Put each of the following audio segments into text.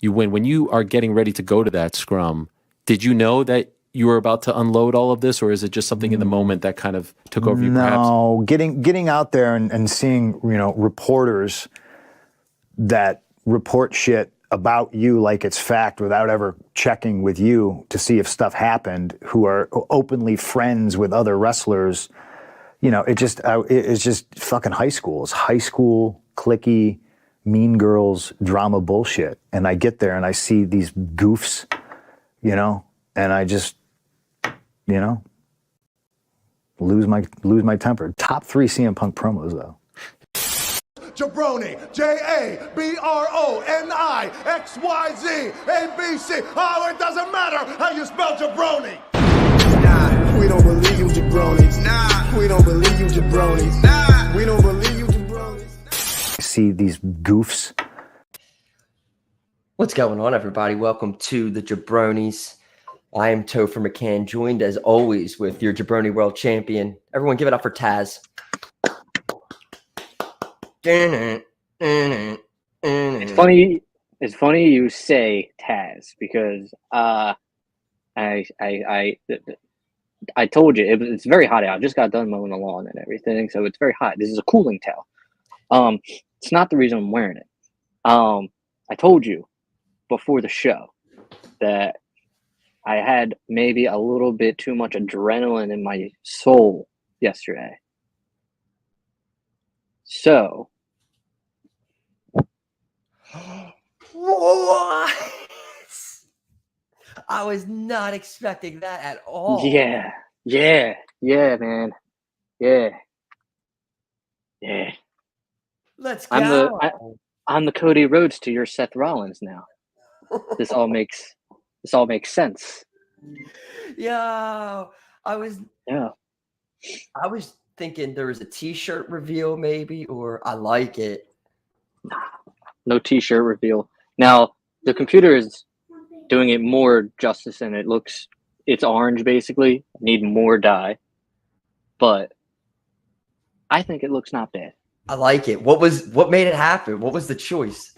you win. When you are getting ready to go to that scrum, did you know that you were about to unload all of this, or is it just something in the moment that kind of took over you? No, getting out there and seeing, reporters that report shit about you like it's fact without ever checking with you to see if stuff happened, who are openly friends with other wrestlers. It's just fucking high school. It's high school, cliquey, mean girls, drama bullshit. And I get there and I see these goofs, and I just, lose my temper. Top 3 CM Punk promos though. jaBROni, jaBROni, ABC. Oh, it doesn't matter how you spell jaBROni. Nah, we don't believe you, jaBROnis. Nah, we don't believe you, jaBROnis. Nah, we don't believe you, jaBROnis. See these goofs. What's going on, everybody? Welcome to the jaBROnis. I am Topher McCann, joined as always with your jaBROni World Champion. Everyone, give it up for Taz. It's funny. It's funny you say Taz because I told you it's very hot out. I just got done mowing the lawn and everything, so it's very hot. This is a cooling towel. It's not the reason I'm wearing it. I told you before the show that I had maybe a little bit too much adrenaline in my soul yesterday. So, what? I was not expecting that at all. Yeah, man. Yeah. Let's go. I'm the Cody Rhodes to your Seth Rollins now. This all makes sense. Yo, I was thinking there was a t-shirt reveal maybe, or I like it. No t-shirt reveal. Now the computer is doing it more justice, and it's orange basically. Need more dye, but I think it looks not bad. I like it. What made it happen? What was the choice?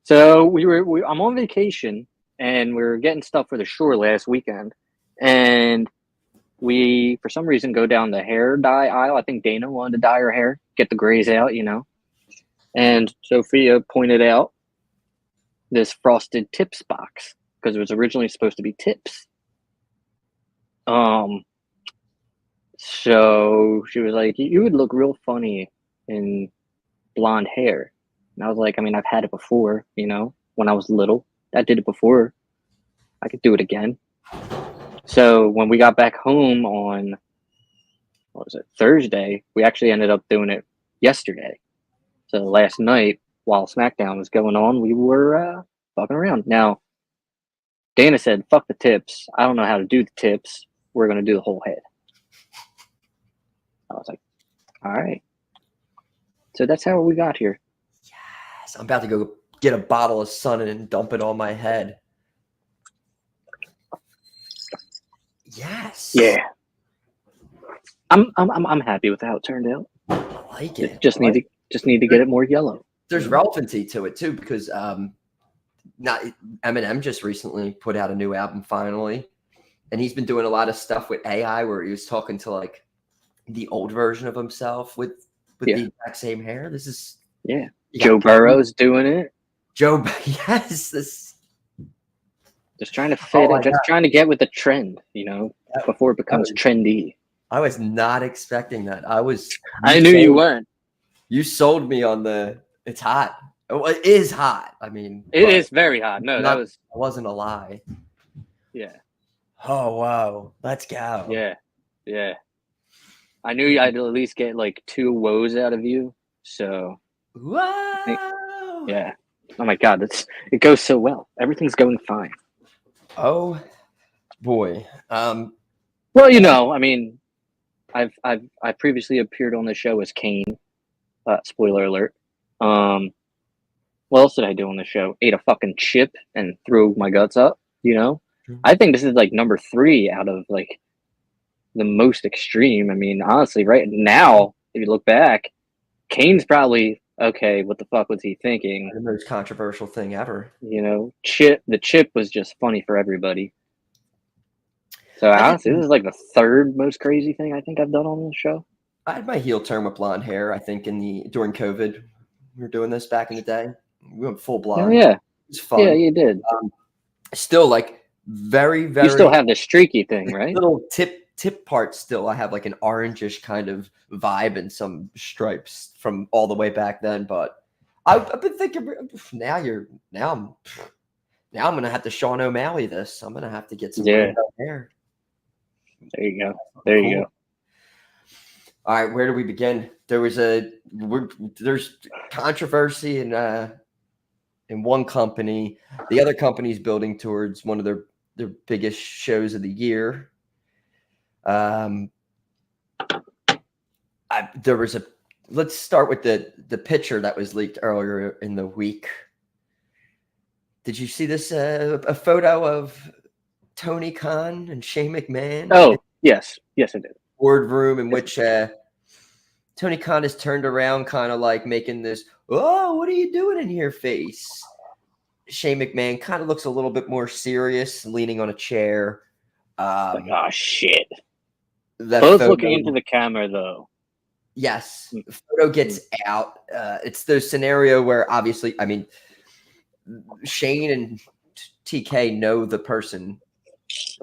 So I'm on vacation and we were getting stuff for the shore last weekend, and we for some reason go down the hair dye aisle. I think Dana wanted to dye her hair, get the grays out, and Sophia pointed out this frosted tips box because it was originally supposed to be tips. So she was like, you would look real funny in blonde hair. And I was like, I mean, I've had it before, when I was little. I did it before. I could do it again. So when we got back home on, Thursday, we actually ended up doing it yesterday. So last night, while SmackDown was going on, we were fucking around. Now, Dana said, fuck the tips. I don't know how to do the tips. We're going to do the whole head. I was like, all right. So that's how we got here. Yes, I'm about to go get a bottle of Sun and dump it on my head. Yes. Yeah. I'm happy with how it turned out. I like it. Just need to get it more yellow. There's relevancy to it too, because Eminem just recently put out a new album finally, and he's been doing a lot of stuff with AI where he was talking to like the old version of himself with the exact same hair. This is Joe Burrow's doing it. Yes, just trying to fit it, just trying to get with the trend, before it becomes trendy. I was not expecting that. I knew you weren't. You sold me on it's hot. It is hot. I mean, it is very hot. No, that wasn't a lie. Yeah. Oh wow, let's go. Yeah. I knew I'd at least get like 2 woes out of you. So. Whoa. Yeah. Oh my God, it goes so well. Everything's going fine. Oh boy. Well, I mean, I've previously appeared on the show as Kane. Spoiler alert. What else did I do on the show? Ate a fucking chip and threw my guts up. I think this is like number 3 out of like the most extreme. I mean, honestly, right now, if you look back, Kane's probably okay, what the fuck was he thinking? The most controversial thing ever. You know, the chip was just funny for everybody. So honestly, this is like the third most crazy thing I think I've done on this show. I had my heel turn with blonde hair. I think during COVID, we were doing this back in the day. We went full blonde. Oh yeah, it was fun. yeah, you did. Still, like very, very. You still have the streaky thing, right? Little tip part. Still, I have like an orangish kind of vibe and some stripes from all the way back then. But I've been thinking now I'm gonna have to Sean O'Malley this. I'm gonna have to get some hair. There you go. There you go. All right, where do we begin? There's controversy in one company. The other company's building towards one of their biggest shows of the year. Let's start with the picture that was leaked earlier in the week. Did you see this? A photo of Tony Khan and Shane McMahon. Oh, yes, I did. Boardroom in which Tony Khan is turned around, kind of like making this, "Oh, what are you doing in here?" face. Shane McMahon kind of looks a little bit more serious, leaning on a chair. Oh shit! Both photo, looking into the camera, though. Yes, the photo gets out. It's the scenario where obviously, I mean, Shane and TK know the person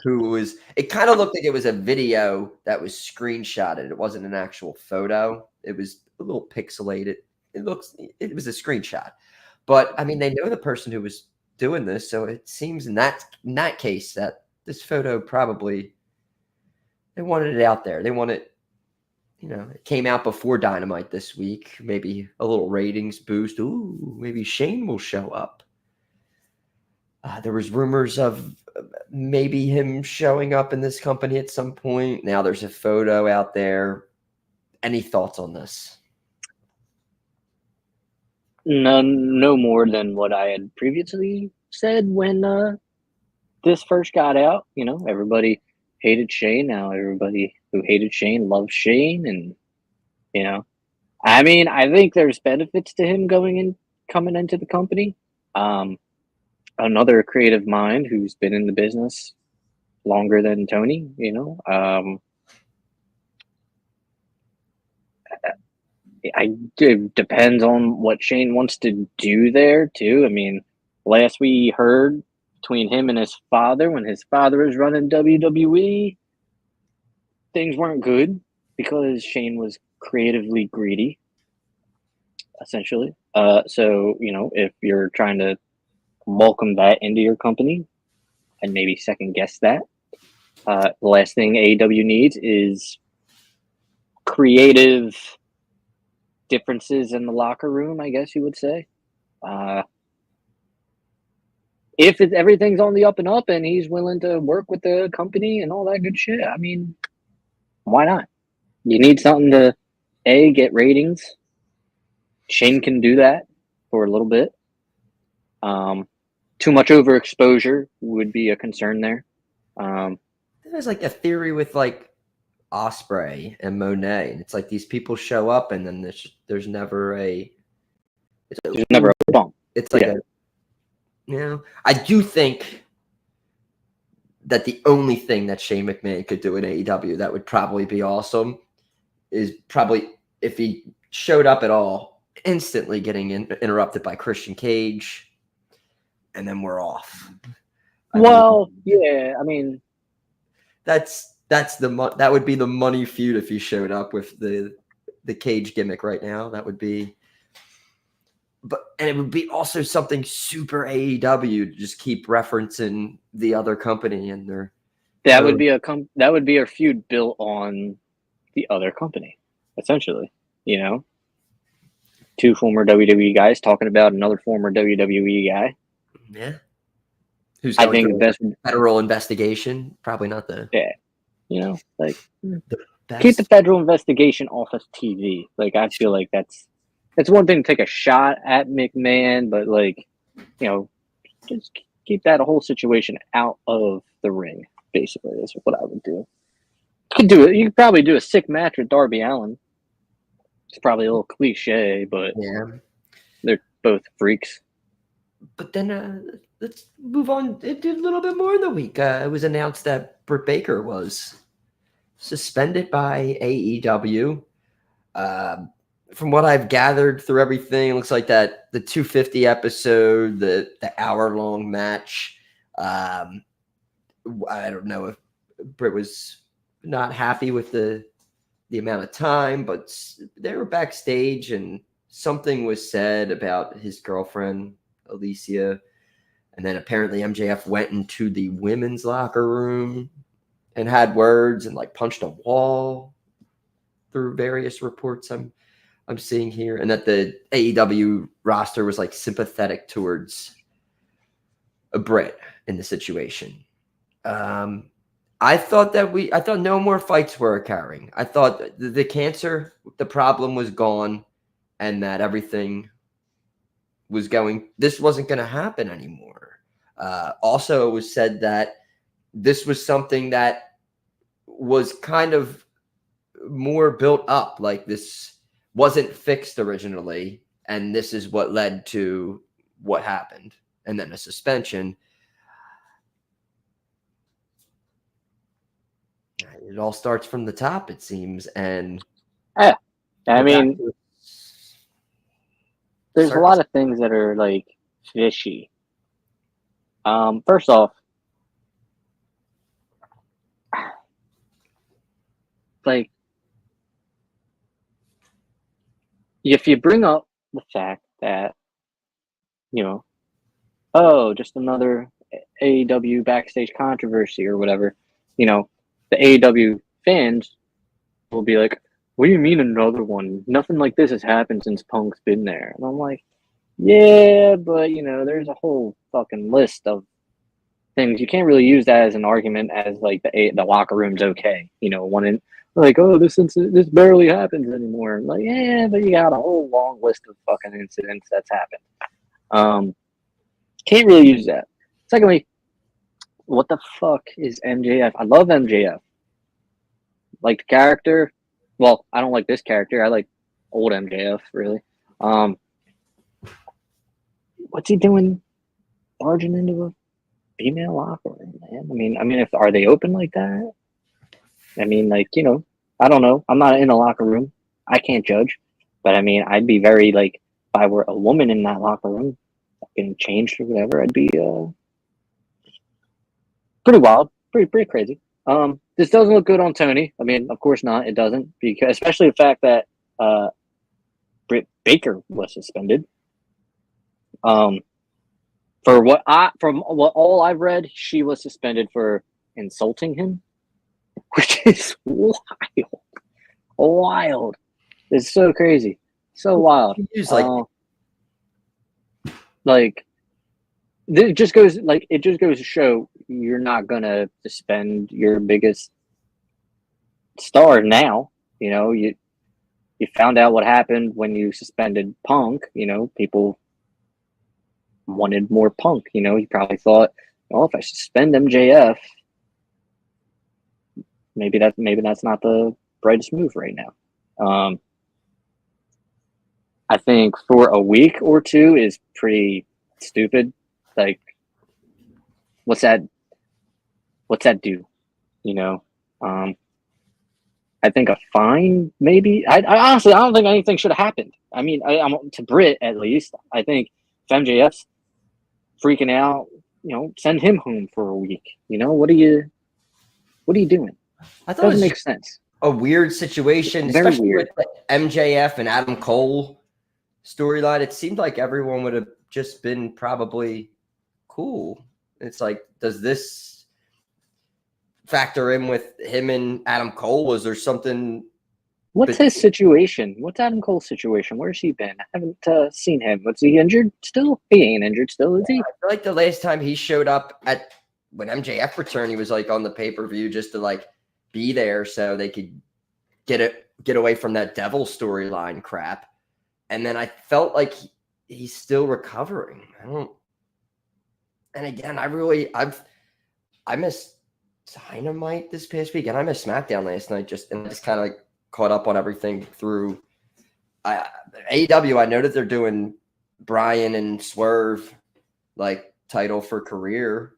who was. It kind of looked like it was a video that was screenshotted. It wasn't an actual photo. It was a little pixelated. It was a screenshot. But I mean, they know the person who was doing this, so it seems in that case that this photo probably they wanted it out there. They wanted, it came out before Dynamite this week. Maybe a little ratings boost. Ooh, maybe Shane will show up. There was rumors of maybe him showing up in this company at some point. Now there's a photo out there. Any thoughts on this? No more than what I had previously said when this first got out. Everybody hated Shane. Now everybody who hated Shane loves Shane, and I mean, I think there's benefits to him coming into the company. Another creative mind who's been in the business longer than Tony. It depends on what Shane wants to do there too. I mean, last we heard between him and his father, when his father was running WWE, things weren't good because Shane was creatively greedy, essentially. So, if you're trying to welcome that into your company and maybe second guess that, the last thing AEW needs is creative differences in the locker room, I guess you would say. If everything's on the up and up and he's willing to work with the company and all that good shit, I mean, why not? You need something to get ratings. Shane can do that for a little bit. Too much overexposure would be a concern there. There's like a theory with like Ospreay and Monet, and it's like these people show up and then there's never a bump. It's like I do think that the only thing that Shane McMahon could do in AEW that would probably be awesome is probably if he showed up at all, instantly getting interrupted by Christian Cage, and then we're off. I mean, that would be the money feud if he showed up with the Cage gimmick right now. That would be, and it would be also something super AEW to just keep referencing the other company and their. That would be a feud built on the other company, essentially. Two former WWE guys talking about another former WWE guy. Yeah. Who's I think the best federal investigation? Probably not the. Yeah. Keep the federal investigation off of TV. I feel like that's one thing to take a shot at McMahon, but just keep that whole situation out of the ring. Basically, that's what I would do. You could probably do a sick match with Darby Allin. It's probably a little cliche, but Yeah. they're both freaks. But then let's move on. It did a little bit more in the week. It was announced that Britt Baker was suspended by AEW. From what I've gathered through everything, it looks like that the 250 episode, the hour-long match, I don't know if Britt was not happy with the amount of time, but they were backstage and something was said about his girlfriend, Alicia. And then apparently MJF went into the women's locker room and had words and like punched a wall through various reports I'm seeing here. And that the AEW roster was like sympathetic towards a Britt in the situation. I thought no more fights were occurring. I thought the cancer, the problem was gone, and that everything was this wasn't going to happen anymore. Also, it was said that this was something that was kind of more built up, like this wasn't fixed originally, and this is what led to what happened, and then a suspension. It all starts from the top, it seems, and I mean, there's a lot of things that are like fishy. First off, like if you bring up the fact that, just another AEW backstage controversy or whatever, the AEW fans will be like, what do you mean another one? Nothing like this has happened since Punk's been there. And I'm like, yeah, but, there's a whole fucking list of things. You can't really use that as an argument as, like, the locker room's okay. This barely happens anymore. Like, yeah, but you got a whole long list of fucking incidents that's happened. Can't really use that. Secondly, what the fuck is MJF? I love MJF. Like the character. Well, I don't like this character. I like old MJF, really. What's he doing barging into a female locker room, man? I mean, are they open like that? I mean, I don't know. I'm not in a locker room. I can't judge. But I mean, I'd be very if I were a woman in that locker room, getting changed or whatever, I'd be pretty wild, pretty crazy. This doesn't look good on Tony. I mean, of course not. It doesn't, because especially the fact that Britt Baker was suspended. From what all I've read, she was suspended for insulting him, which is wild. It's so crazy, so wild. It just goes to show you're not gonna suspend your biggest star now. You found out what happened when you suspended Punk. People wanted more Punk. You probably thought, if I suspend MJF, maybe that's not the brightest move right now. I think for a week or two is pretty stupid. Like, what's that do? I think a fine, maybe. I honestly, I don't think anything should have happened. I mean, I'm to Britt at least. I think if MJF's freaking out, send him home for a week. What are you doing? I thought it doesn't make sense. A weird situation, Very especially weird. with the MJF and Adam Cole storyline. It seemed like everyone would have just been probably cool. It's like, does this factor in with him and Adam Cole? Was there something? What's his situation? What's Adam Cole's situation? Where's he been? I haven't seen him. Was he injured still? He ain't injured still, is he? I feel like the last time he showed up when MJF returned, he was on the pay-per-view just to be there so they could get away from that devil storyline crap. And then I felt like he's still recovering. And again, I missed Dynamite this past week, and I missed SmackDown last night. I just kind of caught up on everything through AEW, I know that they're doing Bryan and Swerve like title for career.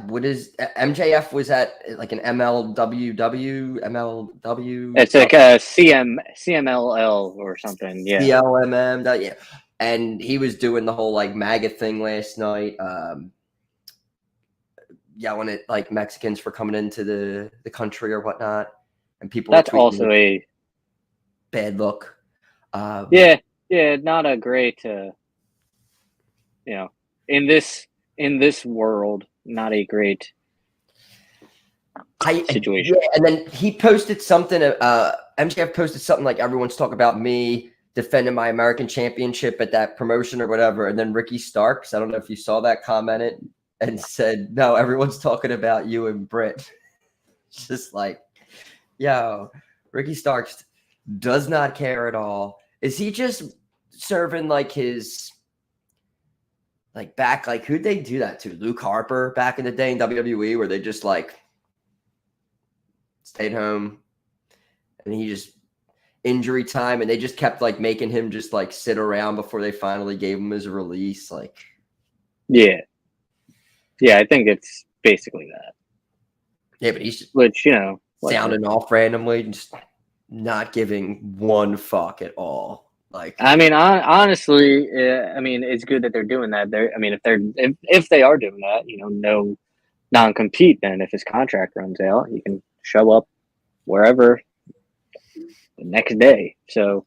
What is MJF was at like an MLWW? It's like a CMLL or something. Yeah. CLMM. Yeah. And he was doing the whole like MAGA thing last night. Yelling at like Mexicans for coming into the country or whatnot. And people That's also a bad look. Yeah, not a great in this world, not a great situation. Yeah, and then he posted something. MJF posted something like, "Everyone's talking about me defending my American championship at that promotion or whatever." And then Ricky Starks, I don't know if you saw that, commented and said, "No, everyone's talking about you and Britt." It's just like, yo, Ricky Starks does not care at all. Is he just serving like his like back? Like, who'd they do that to? Luke Harper back in the day in WWE, where they just like stayed home and he just injury time, and they just kept like making him just like sit around before they finally gave him his release. Like, yeah, I think it's basically that. Yeah, but he's just sounding off randomly, just not giving one fuck at all. Like, I mean, honestly, I mean, it's good that they're doing that. If they are doing that, no non-compete. Then if his contract runs out, he can show up wherever the next day. So,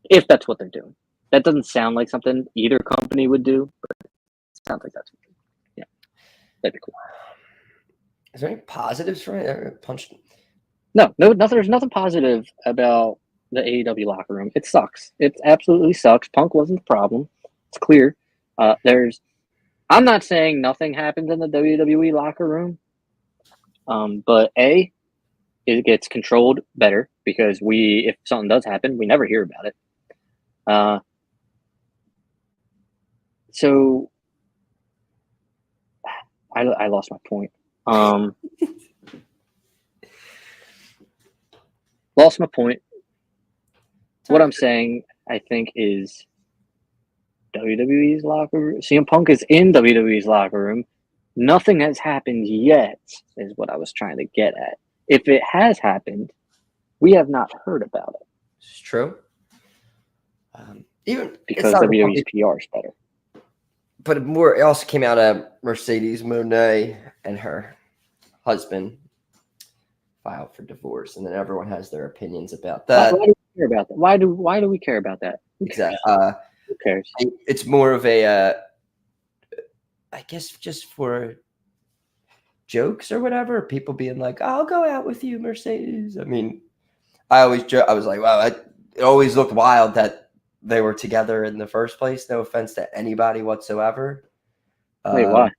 if that's what they're doing, that doesn't sound like something either company would do, but it sounds like that's what they're doing. Yeah, that'd be cool. Is there any positives for it? Punched? No, nothing. There's nothing positive about the AEW locker room. It sucks. It absolutely sucks. Punk wasn't the problem. It's clear. I'm not saying nothing happens in the WWE locker room, but it gets controlled better because if something does happen, we never hear about it. So I lost my point. Lost my point. What I'm saying, I think, is WWE's locker room. CM Punk is in WWE's locker room. Nothing has happened yet, is what I was trying to get at. If it has happened, we have not heard about it. It's true. Even because WWE's PR is better. But it also came out of Mercedes Moné and her husband filed for divorce, and then everyone has their opinions about that. Why do we care about that? Why do we care about that? Exactly. Who cares? It's more of a, I guess, just for jokes or whatever. People being like, "I'll go out with you, Mercedes." I mean, I always joke. I was like, "Wow, it always looked wild that they were together in the first place." No offense to anybody whatsoever. Wait, why?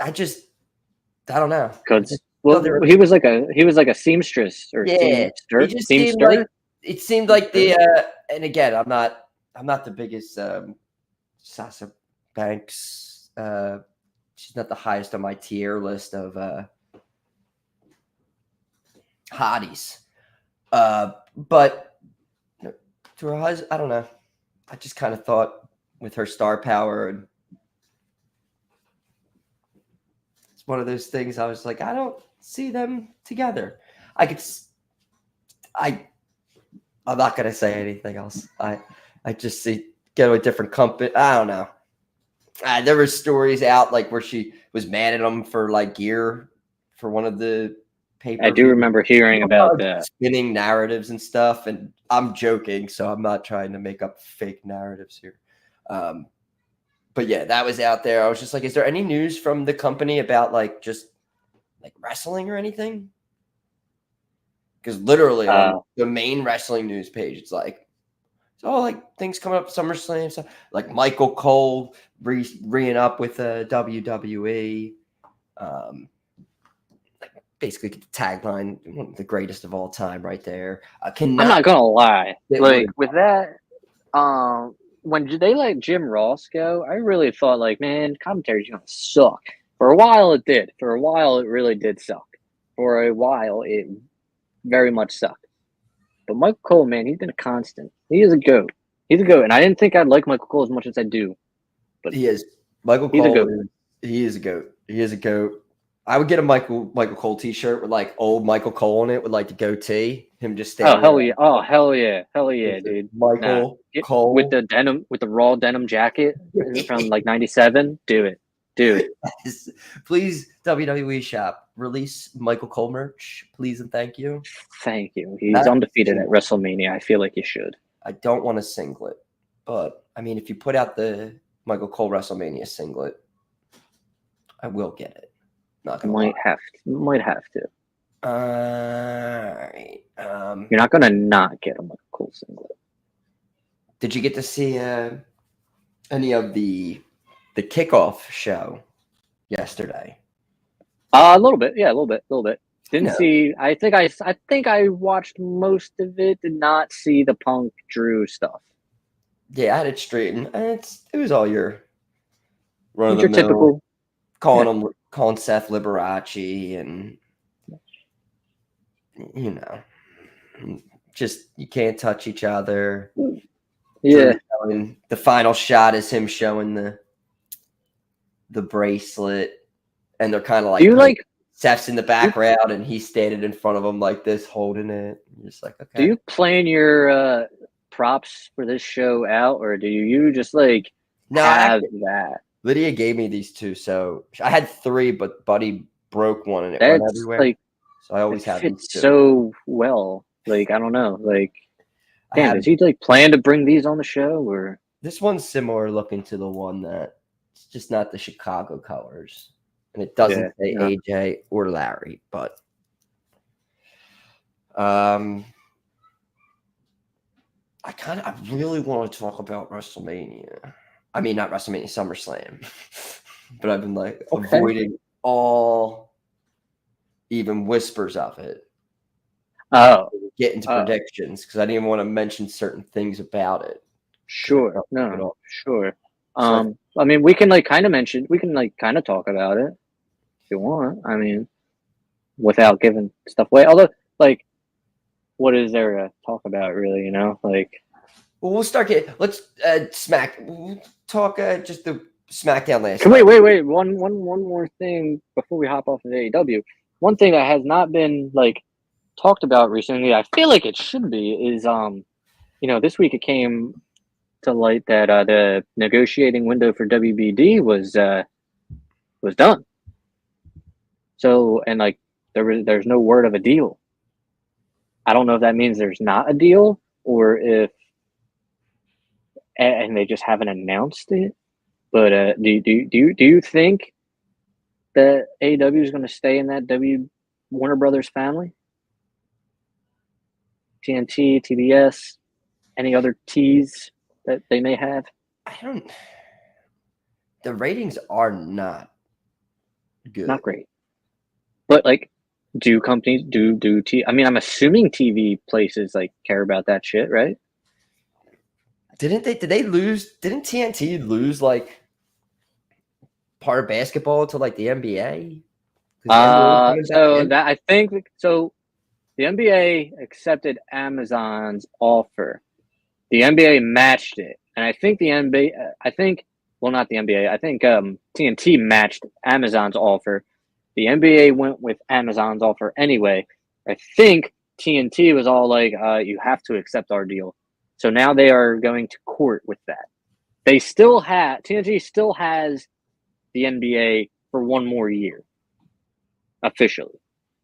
I don't know. Because he was like a seamstress or seamster. It seemed like the and again, I'm not the biggest Sasha Banks. She's not the highest on my tier list of hotties. But to her husband, I don't know. I just kind of thought with her star power, and it's one of those things. I was like, I don't see them together. I'm not gonna say anything else. I just see get a different company. I don't know. There were stories out like where she was mad at him for like gear for one of the papers. I do remember hearing about that. Spinning narratives and stuff, and I'm joking, so I'm not trying to make up fake narratives here. But yeah, that was out there. I was just like, is there any news from the company about like just like wrestling or anything? Because literally on the main wrestling news page, it's like, like things coming up, SummerSlam stuff. Like Michael Cole re-ing up with WWE. Basically, the tagline, the greatest of all time, right there. I'm not gonna lie, like with that, when they let Jim Ross go, I really thought like, man, commentary's gonna suck. For a while, it did. For a while, it really did suck. For a while, it very much sucked. But Michael Cole, man, he's been a constant. He is a GOAT. He's a GOAT. And I didn't think I'd like Michael Cole as much as I do. But He is. Michael he's a Cole. GOAT. He is a GOAT. He is a GOAT. I would get a Michael Cole T-shirt with like old Michael Cole on it with like the goatee. Him just standing. Oh hell yeah! Oh hell yeah, dude! Michael Cole with the raw denim jacket from like '97. Do it. Please, WWE shop, release Michael Cole merch, please and thank you. Thank you. He's undefeated at WrestleMania. I feel like you should. I don't want a singlet, but I mean, if you put out the Michael Cole WrestleMania singlet, I will get it. Not gonna might have to. All right. You're not gonna not get a Michael Cole singlet. Did you get to see any of the kickoff show yesterday? A little bit, yeah, a little bit. Didn't see. I think I watched most of it. Did not see the Punk Drew stuff. Yeah, I had it straightened. It was all your run of the Your mill, typical calling Seth Liberace and just you can't touch each other. Yeah. The final shot is him showing the bracelet, and they're kind of like Seth's in the background and he's standing in front of him like this, holding it. You're just like, okay. Do you plan your props for this show out, or do you just like have that? Lydia gave me these two, so I had three, but Buddy broke one and it went everywhere. Like, so I always have these two. So well. Like, I don't know. Like, damn, does he like plan to bring these on the show, or this one's similar looking to the one that it's just not the Chicago colors, and it doesn't say AJ or Larry, but I really want to talk about WrestleMania. I mean, not WrestleMania, SummerSlam, but I've been like avoiding all even whispers of it. Oh, get into predictions because I didn't even want to mention certain things about it. Sure. No, sure. I mean, we can kind of talk about it if you want. I mean, without giving stuff away. Although, like, what is there to talk about, really? Like. Well, we'll start let's we'll talk just the SmackDown last. Wait. One more thing before we hop off of AEW. One thing that has not been talked about recently, I feel like it should be, is this week it came to light that the negotiating window for WBD was done. So, and there's no word of a deal. I don't know if that means there's not a deal or if and they just haven't announced it. But do you think that AEW is going to stay in that Warner Brothers family? TNT, TBS, any other T's that they may have? The ratings are not good. Not great. But do companies I mean, I'm assuming TV places care about that shit, right? Did they lose? Didn't TNT lose part of basketball to the NBA? I think the NBA accepted Amazon's offer. The NBA matched it, and I think the NBA. Not the NBA. I think TNT matched Amazon's offer. The NBA went with Amazon's offer anyway. I think TNT was all you have to accept our deal. So now they are going to court with that. TNT still has the NBA for one more year, officially.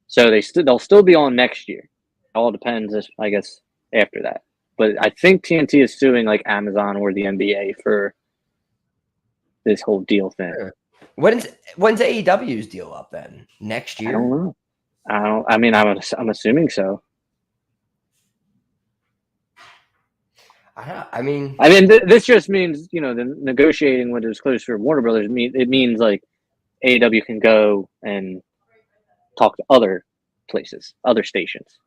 So they'll still be on next year. It all depends, I guess, after that. But I think TNT is suing Amazon or the NBA for this whole deal thing. When's AEW's deal up then? Next year? I don't know. I'm assuming so. This just means the negotiating window is closed for Warner Brothers. It means AEW can go and talk to other places, other stations,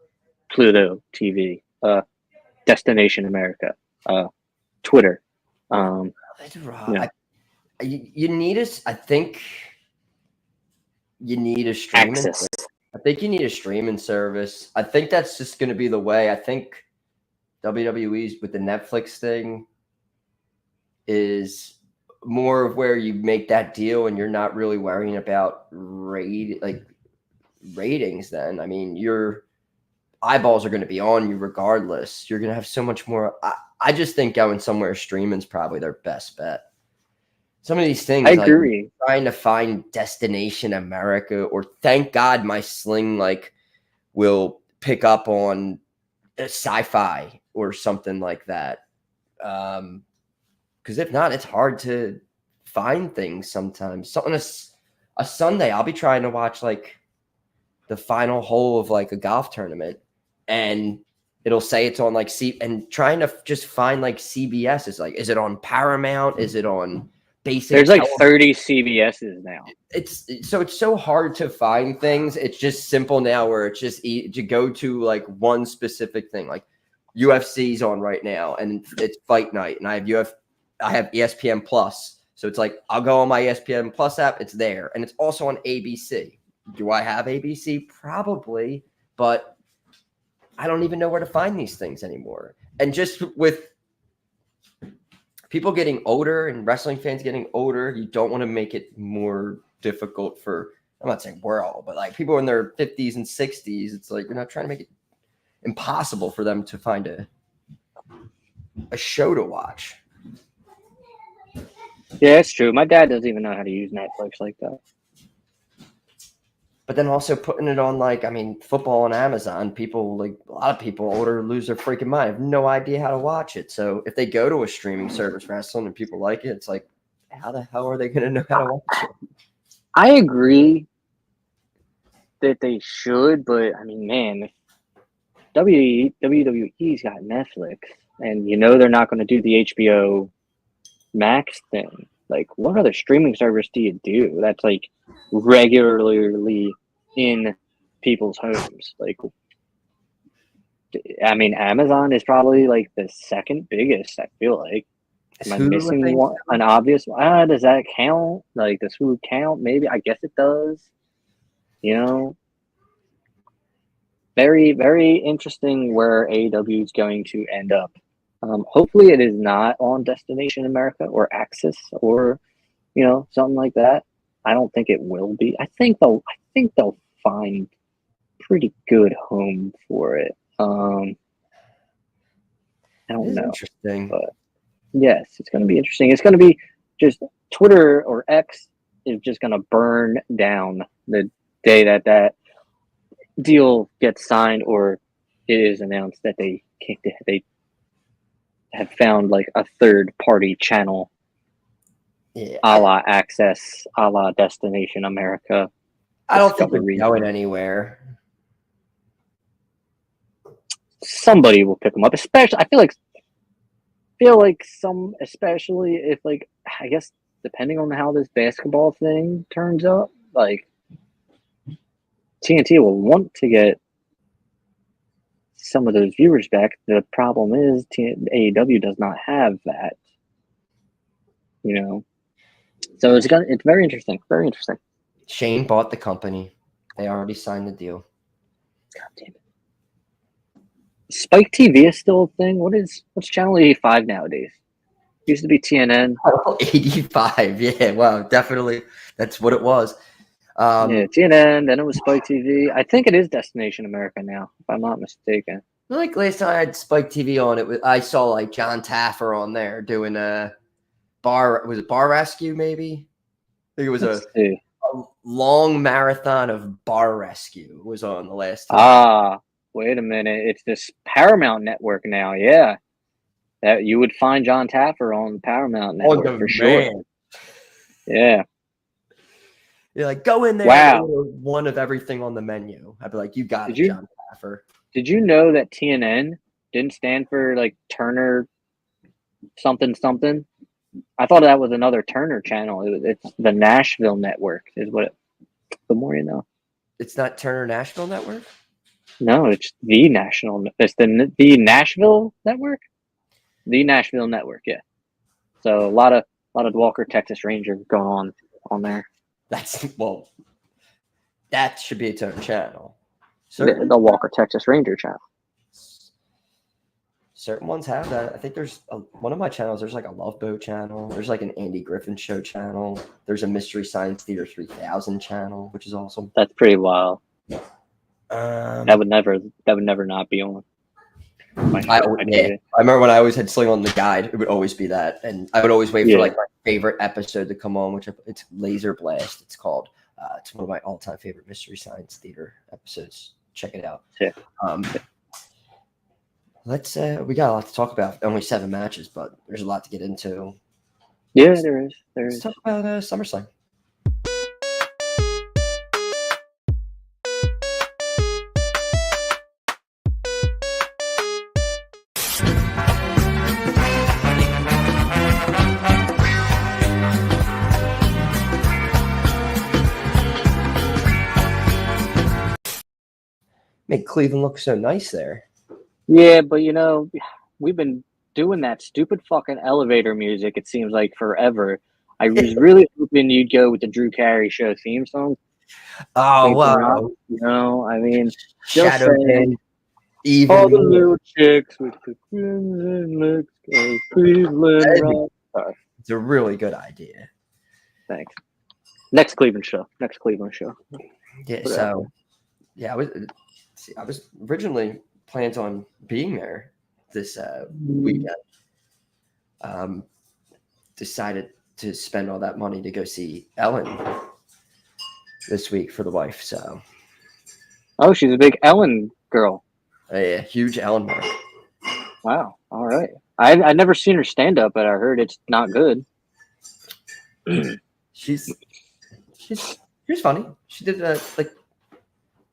Pluto TV, Destination America, Twitter. You need I think you need a streaming. Access. I think you need a streaming service. I think that's just going to be the way. I think WWE's with the Netflix thing is more of where you make that deal and you're not really worrying about ratings then. I mean, your eyeballs are going to be on you regardless. You're going to have so much more. I just think going somewhere streaming is probably their best bet. Some of these things, I agree. Like trying to find Destination America, or thank God my Sling will pick up on sci-fi or something like that. Because if not, it's hard to find things sometimes. So on a Sunday, I'll be trying to watch the final hole of a golf tournament, and it'll say it's on and trying to just find CBS is it on Paramount? Is it on basic? There's 30 CBSs now. It's so hard to find things. It's just simple now where it's just to go to one specific thing. UFC's on right now and it's fight night, and I have ESPN Plus. So it's I'll go on my ESPN Plus app, it's there, and it's also on ABC. Do I have ABC? Probably, but I don't even know where to find these things anymore. And just with people getting older and wrestling fans getting older, you don't want to make it more difficult for, I'm not saying we're all, but people in their 50s and 60s. It's you're not trying to make it impossible for them to find a show to watch. Yeah, it's true. My dad doesn't even know how to use Netflix like that. But then also putting it on football on Amazon, people a lot of people older lose their freaking mind. I have no idea how to watch it. So if they go to a streaming service wrestling and people like it, it's how the hell are they going to know how to watch it? I agree that they should, but I mean, man, WWE's got Netflix, and they're not going to do the HBO Max thing. What other streaming service do you do that's regularly in people's homes? I mean, Amazon is probably the second biggest. I feel like. Am I missing one? An obvious one? Does that count? Does Hulu count? Maybe. I guess it does. Very, very interesting where AEW is going to end up. Hopefully it is not on Destination America or Access or, something like that. I don't think it will be. I think they'll find pretty good home for it. I don't know. Interesting. But yes, it's going to be interesting. It's going to be just Twitter or X is just going to burn down the day that deal gets signed or it is announced that they have found a third party channel, a la Access, a la Destination America. I don't think we're going anywhere. Somebody will pick them up, especially. I feel like some, especially if I guess depending on how this basketball thing turns out, TNT will want to get some of those viewers back. The problem is AEW does not have that, So it's very interesting. Very interesting. Shane bought the company. They already signed the deal. God damn it. Spike TV is still a thing. What's channel 85 nowadays? Used to be TNN. 85. Yeah. Wow. Definitely. That's what it was. Yeah, TNN, then it was Spike TV. I think it is Destination America now, if I'm not mistaken. Last time I had Spike TV on, I saw John Topher on there doing a bar. Was it Bar Rescue? Maybe. I think it was a long marathon of Bar Rescue was on the last time. Wait a minute. It's this Paramount Network now. Yeah, that you would find John Topher on Paramount Network for sure. Yeah. You're go in there and order one of everything on the menu. I'd be you got it, John Topher. Did you know that TNN didn't stand for Turner something something? I thought that was another Turner channel. It's the Nashville Network is what the more you know. It's not Turner Nashville Network? No, it's the National. It's the Nashville Network? The Nashville Network, yeah. So a lot of Walker, Texas Ranger going on there. That's that should be its own channel. The Walker Texas Ranger channel. Certain ones have that. I think there's one of my channels. There's like a Love Boat channel. There's like an Andy Griffin Show channel. There's a Mystery Science Theater 3000 channel, which is awesome. That's pretty wild. Um, That would never not be on. I remember when I always had Sling on the Guide, it would always be that, and I would always wait for like my favorite episode to come on, which it's Laser Blast. It's called. It's one of my all-time favorite Mystery Science Theater episodes. Check it out. Yeah. Let's. We got a lot to talk about. Only 7 matches, but there's a lot to get into. Yeah, there is. Let's talk about SummerSlam. Make Cleveland look so nice there. Yeah, but we've been doing that stupid fucking elevator music, it seems like forever. I was really hoping you'd go with the Drew Carey Show theme song. Oh, wow. I mean, Shadow Man. Even all the little chicks with the crimson lips go Cleveland rock. It's a really good idea. Thanks. Next Cleveland show. Yeah, so, yeah, I was originally planned on being there this weekend. Decided to spend all that money to go see Ellen this week for the wife. So, oh, she's a big Ellen girl. Yeah, huge Ellen mark. Wow. All right. I've never seen her stand up, but I heard it's not good. She's funny. She did like.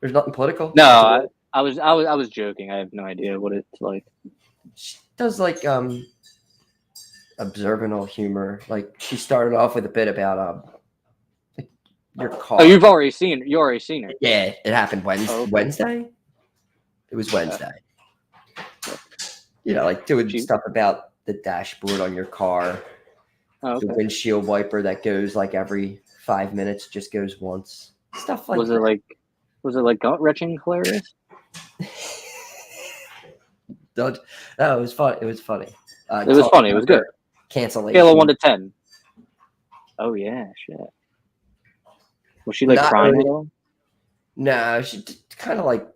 There's nothing political. No, I was joking. I have no idea what it's like. She does like observable humor. Like she started off with a bit about like your car. Oh, you already seen her. Yeah, it happened Wednesday. Oh, okay. Wednesday. It was Wednesday. Like doing stuff about the dashboard on your car. Oh, okay. The windshield wiper that goes like every 5 minutes, just goes once. Stuff like that. Was it like gut-wrenching hilarious? No, it was fun. It was funny. It was funny. It was good. Cancellation. Scale of 1 to 10. Oh yeah, shit. Was she like crying at all? No, she kind of like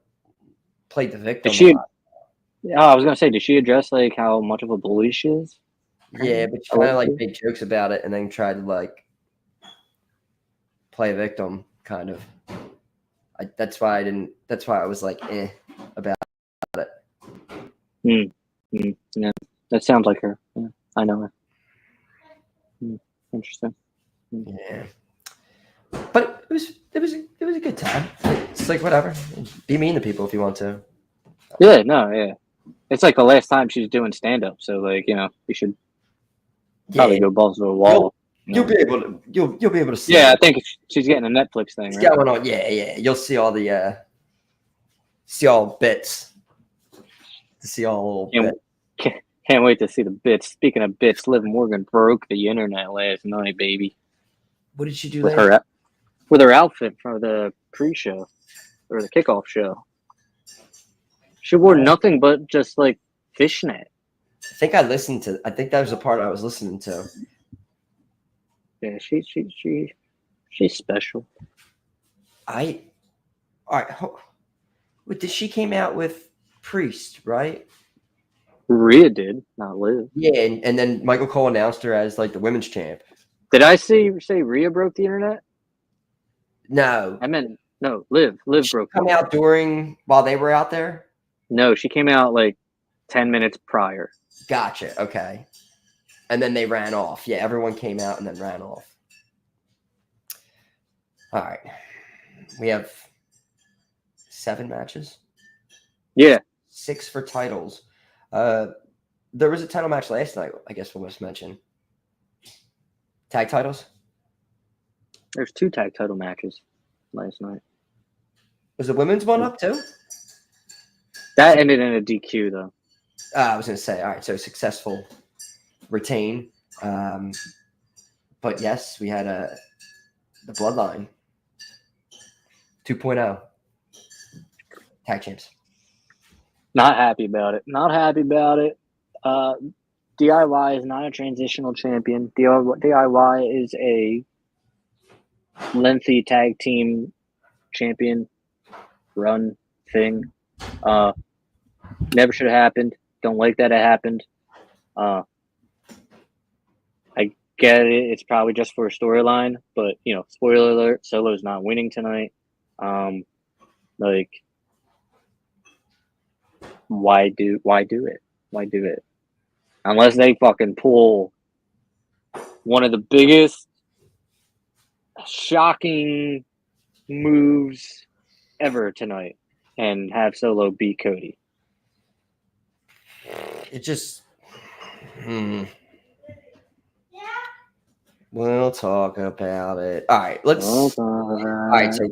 played the victim. Yeah, I was gonna say, did she address like how much of a bully she is? Yeah, but she kind of like made jokes about it and then tried to like play a victim, kind of. That's why I was like, about it. Yeah, that sounds like her. Yeah, I know her. Interesting. Yeah, but it was a good time. It's like whatever. Be mean to people if you want to. Yeah, no, yeah. It's like the last time she's doing stand up, so like we should probably go balls to the wall. You'll be able to see. Yeah, I think she's getting a Netflix thing. It's right? going on. Yeah. You'll see all the bits. To see all little bits. Can't wait to see the bits. Speaking of bits, Liv Morgan broke the internet last night, baby. What did she do with there? With her outfit for the pre-show or the kickoff show? She wore nothing but just like fishnet. I think that was the part I was listening to. Yeah, she's special. All right. Did she came out with Priest, right? Rhea did, not Liv. Yeah, and then Michael Cole announced her as like the women's champ. Did I say Rhea broke the internet? No. I meant no, Liv broke. Come out while they were out there? No, she came out like 10 minutes prior. Gotcha. Okay. And then they ran off. Yeah, everyone came out and then ran off. All right. We have 7 matches. Yeah. 6 for titles. There was a title match last night, I guess we must mention. Tag titles? There's 2 tag title matches last night. Was the women's one up too? That ended in a DQ though. I was going to say, all right, so successful retain. But yes, we had the Bloodline 2.0 tag champs. Not happy about it. Not happy about it. DIY is not a transitional champion. DIY is a lengthy tag team champion run thing. Never should have happened. Don't like that it happened. I get it. It's probably just for a storyline, but spoiler alert: Solo's not winning tonight. Why do it? Why do it? Unless they fucking pull one of the biggest shocking moves ever tonight and have Solo beat Cody. It just We'll talk about it. All right, let's. All right, so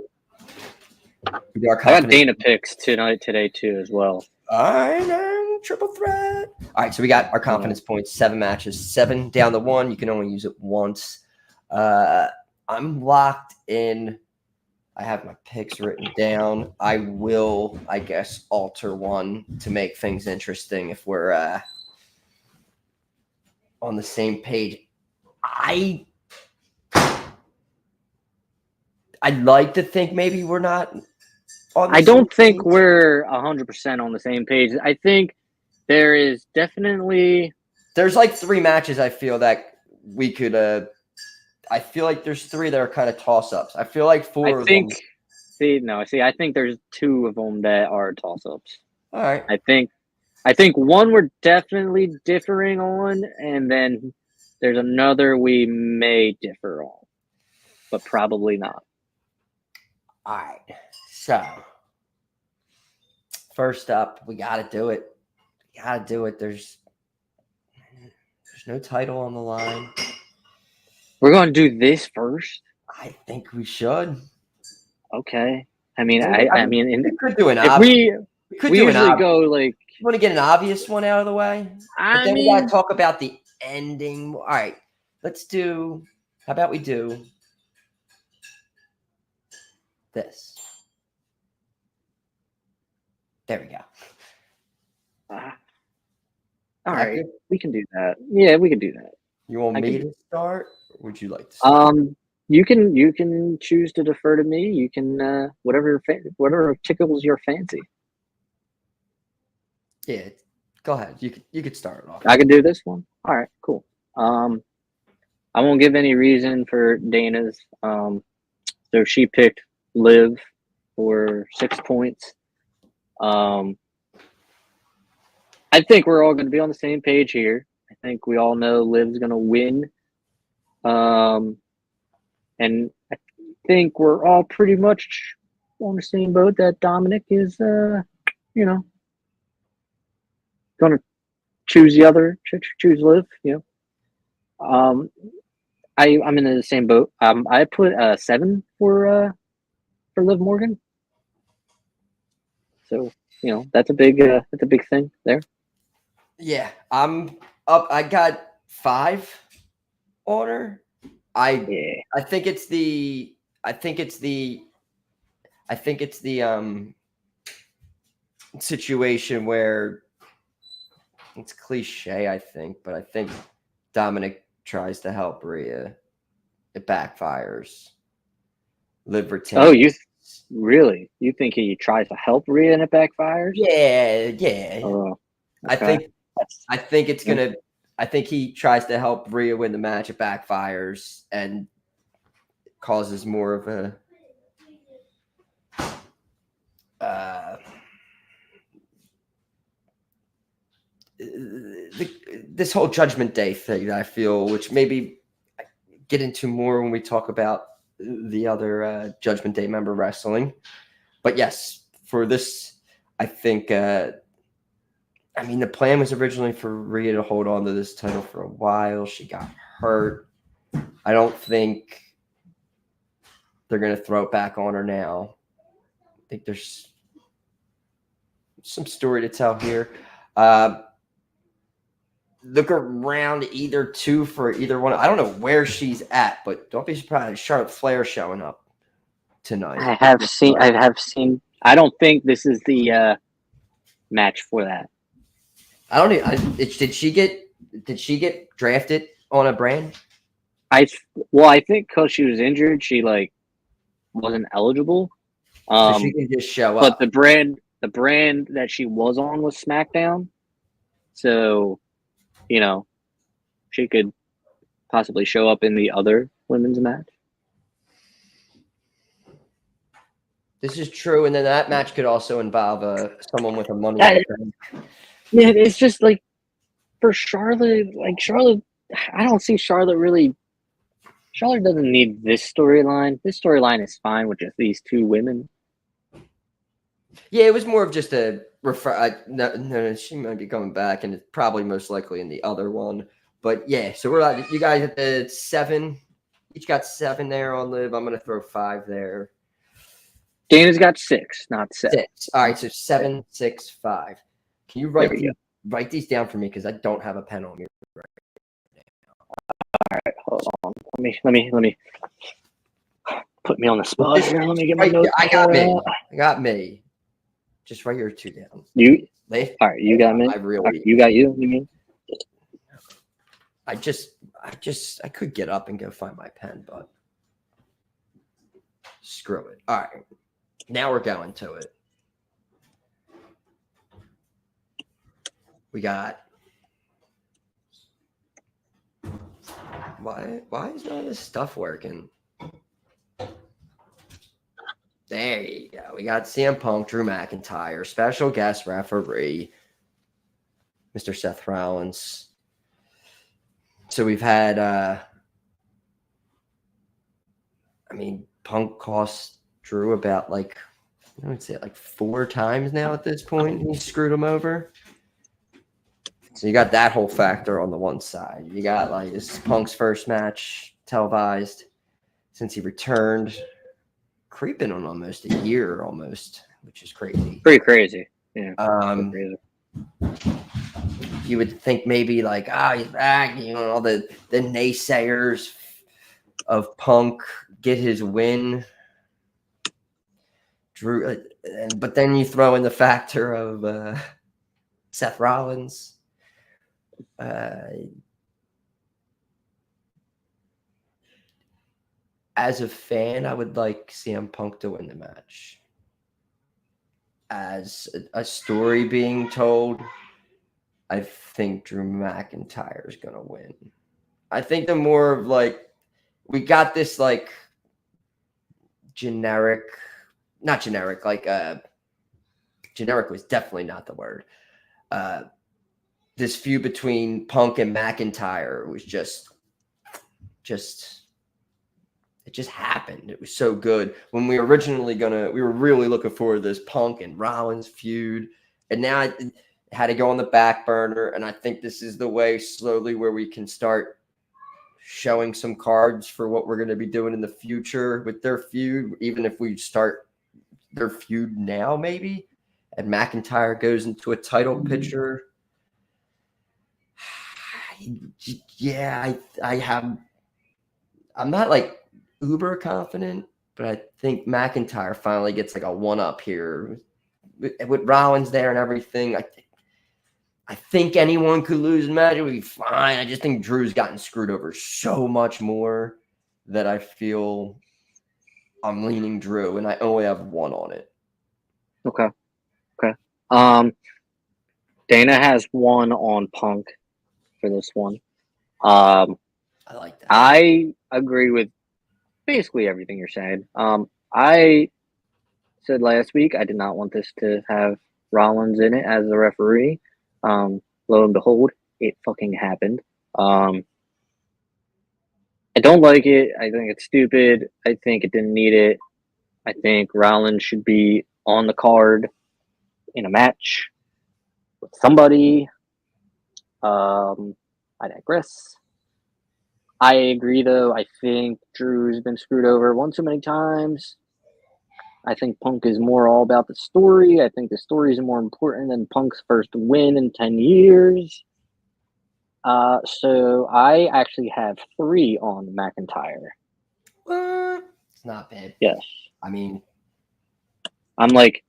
I got Dana picks today too as well. All right, triple threat. All right, so we got our confidence points. 7 matches, 7 down to 1. You can only use it once. I'm locked in. I have my picks written down. I will, I guess, alter one to make things interesting if we're on the same page. I'd like to think maybe we're not on the I don't think page. we're 100% on the same page. I think there is definitely... There's like 3 matches I feel that we could... I feel like there's 3 that are kind of toss-ups. I feel like 4 of them... I think there's 2 of them that are toss-ups. All right. I think one we're definitely differing on, and then there's another we may differ on, but probably not. All right. So, first up, we got to do it. There's no title on the line. We're going to do this first? I think we should. Okay. I mean, we could do an obvious. We usually go like. You want to get an obvious one out of the way? But then we got to talk about the ending. All right. Let's do. How about we do this? There we go. All right. We can do that. Yeah, we can do that. You want me to start? Or would you like to start? You can choose to defer to me. You can whatever tickles your fancy. Yeah, go ahead. You could start it off. I can do this one. All right, cool. I won't give any reason for Dana's. So she picked Liv for 6 points. I think we're all going to be on the same page here. I think we all know Liv's going to win. And I think we're all pretty much on the same boat that Dominic is, going to choose choose Liv, I'm in the same boat. I put 7 for Liv Morgan. So, that's a big thing there. Yeah, I'm up. I got 5 on her. I think it's the situation where it's cliche, I think, but I think Dominic tries to help Rhea. It backfires. Liv retains. Oh, you think he tries to help Rhea and it backfires? Yeah. Oh, okay. I think it's gonna. I think he tries to help Rhea win the match. It backfires and causes more of a this whole Judgment Day thing that I feel, which maybe I get into more when we talk about the other Judgment Day member wrestling. But yes, for this, I think. The plan was originally for Rhea to hold on to this title for a while. She got hurt. I don't think they're going to throw it back on her now. I think there's some story to tell here. Look around either 2 for either one. I don't know where she's at, but don't be surprised. Charlotte Flair showing up. tonight. I have seen. I don't think this is the match for that. I don't even. Did she get drafted on a brand? I think because she was injured, she like wasn't eligible. So she can just show But up. the brand that she was on was SmackDown, so she could possibly show up in the other women's match. This is true, and then that match could also involve someone with a money. Yeah, it's just like for Charlotte. Like Charlotte, I don't see Charlotte really. Charlotte doesn't need this storyline. This storyline is fine with just these two women. Yeah, it was more of just a refer. No, she might be coming back, and it's probably most likely in the other one. But yeah, so we're you guys at the 7. Each got 7 there on Liv. I'm gonna throw 5 there. Dana's got 6, not 7. 6. All right, so 7, 6, 5. Can you write these down for me because I don't have a pen on me right now. All right, hold on. Let me put me on the spot here. Let me get my notes. I got me. Just write your 2 down. You? All right, you got me. You got you. You mean? I could get up and go find my pen, but screw it. All right, now we're going to it. We got. Why is none of this stuff working? There you go. We got CM Punk, Drew McIntyre, special guest referee, Mr. Seth Rollins. So we've had, Punk cost Drew about I would say 4 times now at this point. He screwed him over. So you got that whole factor on the one side. You got this is Punk's first match televised since he returned, creeping on almost a year which is crazy. Pretty crazy. Yeah. Crazy. You would think maybe he's back, all the naysayers of Punk get his win. Drew, but then you throw in the factor of Seth Rollins. As a fan, I would like CM Punk to win the match. As a story being told, I think Drew McIntyre is going to win. I think the more of we got this generic, not generic, generic was definitely not the word. This feud between Punk and McIntyre was just it just happened. It was so good. When we were originally we were really looking forward to this Punk and Rollins feud, and now it had to go on the back burner. And I think this is the way slowly where we can start showing some cards for what we're going to be doing in the future with their feud, even if we start their feud now, maybe, and McIntyre goes into a title picture. Yeah, I'm not uber confident, but I think McIntyre finally gets a 1-up here with Rollins there and everything. I think anyone could lose the match. It would be fine. I just think Drew's gotten screwed over so much more that I feel I'm leaning Drew, and I only have 1 on it. Okay. Dana has 1 on Punk for this one. I like that. I agree with basically everything you're saying. I said last week I did not want this to have Rollins in it as the referee. Lo and behold, it fucking happened. I don't like it. I think it's stupid. I think it didn't need it. I think Rollins should be on the card in a match with somebody. I digress. I agree, though. I think Drew's been screwed over one too many times. I think Punk is more all about the story. I think the story is more important than Punk's first win in 10 years. So I actually have 3 on McIntyre. What? It's not bad. Yes. I mean, I'm like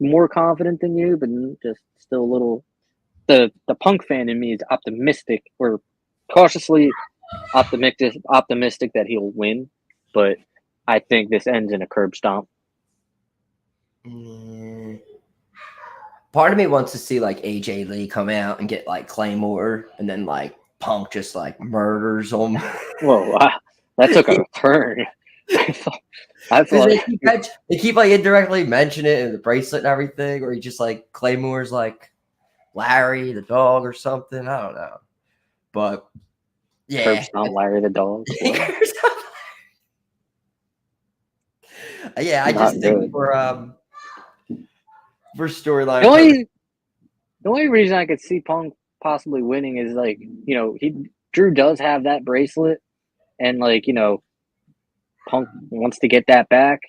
more confident than you, but just still a little. The Punk fan in me is optimistic or cautiously optimistic that he'll win, but I think this ends in a curb stomp. part of me wants to see like AJ Lee come out and get like Claymore, and then like Punk just like murders him. Whoa, that took a turn. I thought They keep like indirectly mentioning it in the bracelet and everything, or he just like Claymore's like Larry the dog or something. I don't know, but yeah, curb stomp Larry the dog. Yeah, I just think for storyline. The only reason I could see Punk possibly winning is like, you know, Drew does have that bracelet, and like, you know, Punk wants to get that back.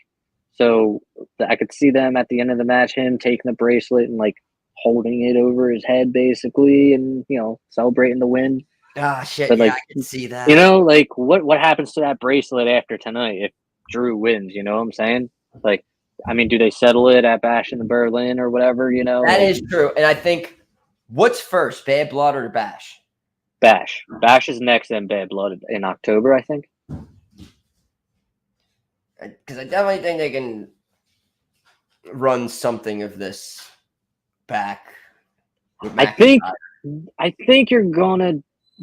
So I could see them at the end of the match, him taking the bracelet and like holding it over his head basically, and you know, celebrating the win. Ah, shit. But, yeah, like, I can see that. You know, like what happens to that bracelet after tonight if Drew wins? You know what I'm saying? Like, I mean, do they settle it at Bash in the Berlin or whatever? You know, that is true. And I think what's first, Bad Blood or Bash? Bash. Bash is next, then Bad Blood in October, I think. Because I definitely think they can run something of this back. With I think you're gonna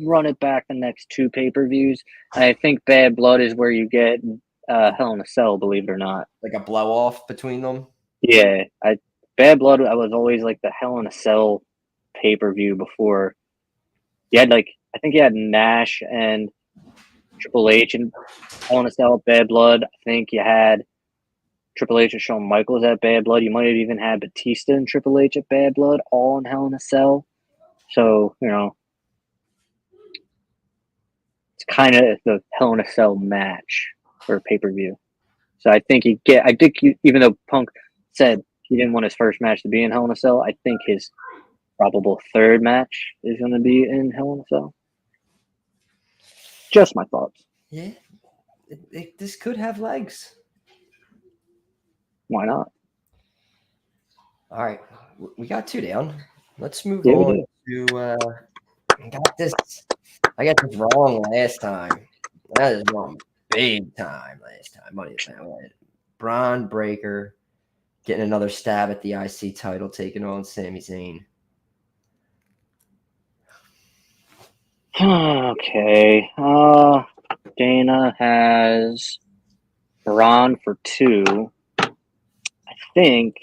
run it back the next 2 pay-per-views. And I think Bad Blood is where you get Hell in a Cell, believe it or not. Like a blow off between them. Yeah, Bad Blood. I was always like the Hell in a Cell pay-per-view before. You had like, I think you had Nash and Triple H and Hell in a Cell at Bad Blood. I think you had Triple H and Shawn Michaels at Bad Blood. You might have even had Batista and Triple H at Bad Blood, all in Hell in a Cell. So, you know, it's kind of the Hell in a Cell match for pay-per-view. So I think even though Punk said he didn't want his first match to be in Hell in a Cell, I think his probable third match is going to be in Hell in a Cell. Just my thoughts. Yeah, this could have legs. Why not? All right, we got 2 down. Let's move on to. I got this wrong last time. That is wrong big time last time. Money Braun Breaker getting another stab at the IC title, taking on Sami Zayn. Okay. Dana has Braun for 2. I think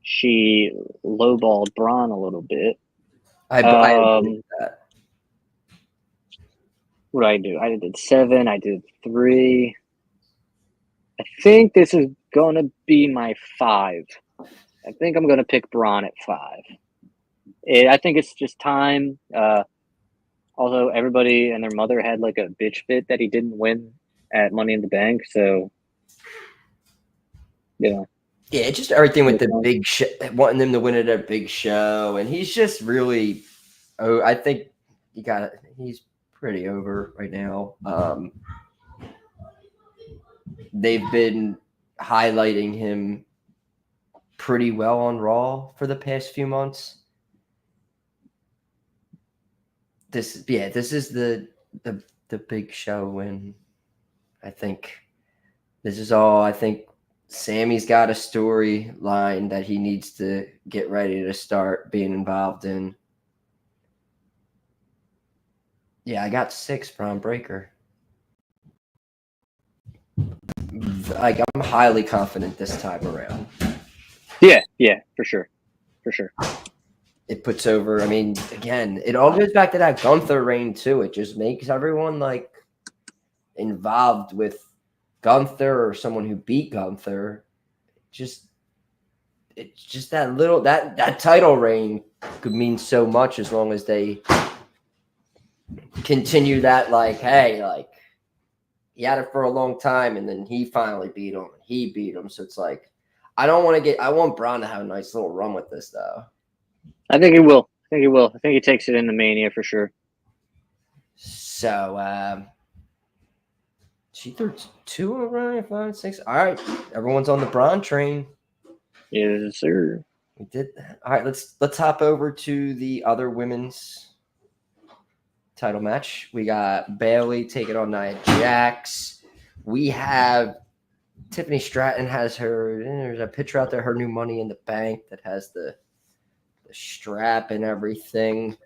she lowballed Braun a little bit. I agree with that. What did I do? I did 7. I did 3. I think this is going to be my 5. I think I'm going to pick Braun at 5. I think it's just time. Also, everybody and their mother had like a bitch fit that he didn't win at Money in the Bank. So, yeah. Yeah, just everything with the big show, wanting them to win at a big show. And he's just really, I think he's pretty over right now. They've been highlighting him pretty well on Raw for the past few months. This is the big show win. I think this is all. I think Sammy's got a storyline that he needs to get ready to start being involved in. Yeah, I got 6 Braun Breaker. Like, I'm highly confident this time around. Yeah, for sure. It puts over, I mean, again, it all goes back to that Gunther reign, too. It just makes everyone, like, involved with Gunther or someone who beat Gunther. It's just that little, that title reign could mean so much as long as they continue that, like, hey, like, he had it for a long time, and then he finally beat him. He beat him. So it's like, I want Braun to have a nice little run with this, though. I think he will. I think he takes it into Mania for sure. So, She threw 2 on Bron, 5, 6. All right, everyone's on the Bron train. Yes, sir. We did that. All right, let's hop over to the other women's title match. We got Bayley taking on Nia Jax. We have Tiffany Stratton has her. There's a picture out there. Her new Money in the Bank that has the strap and everything.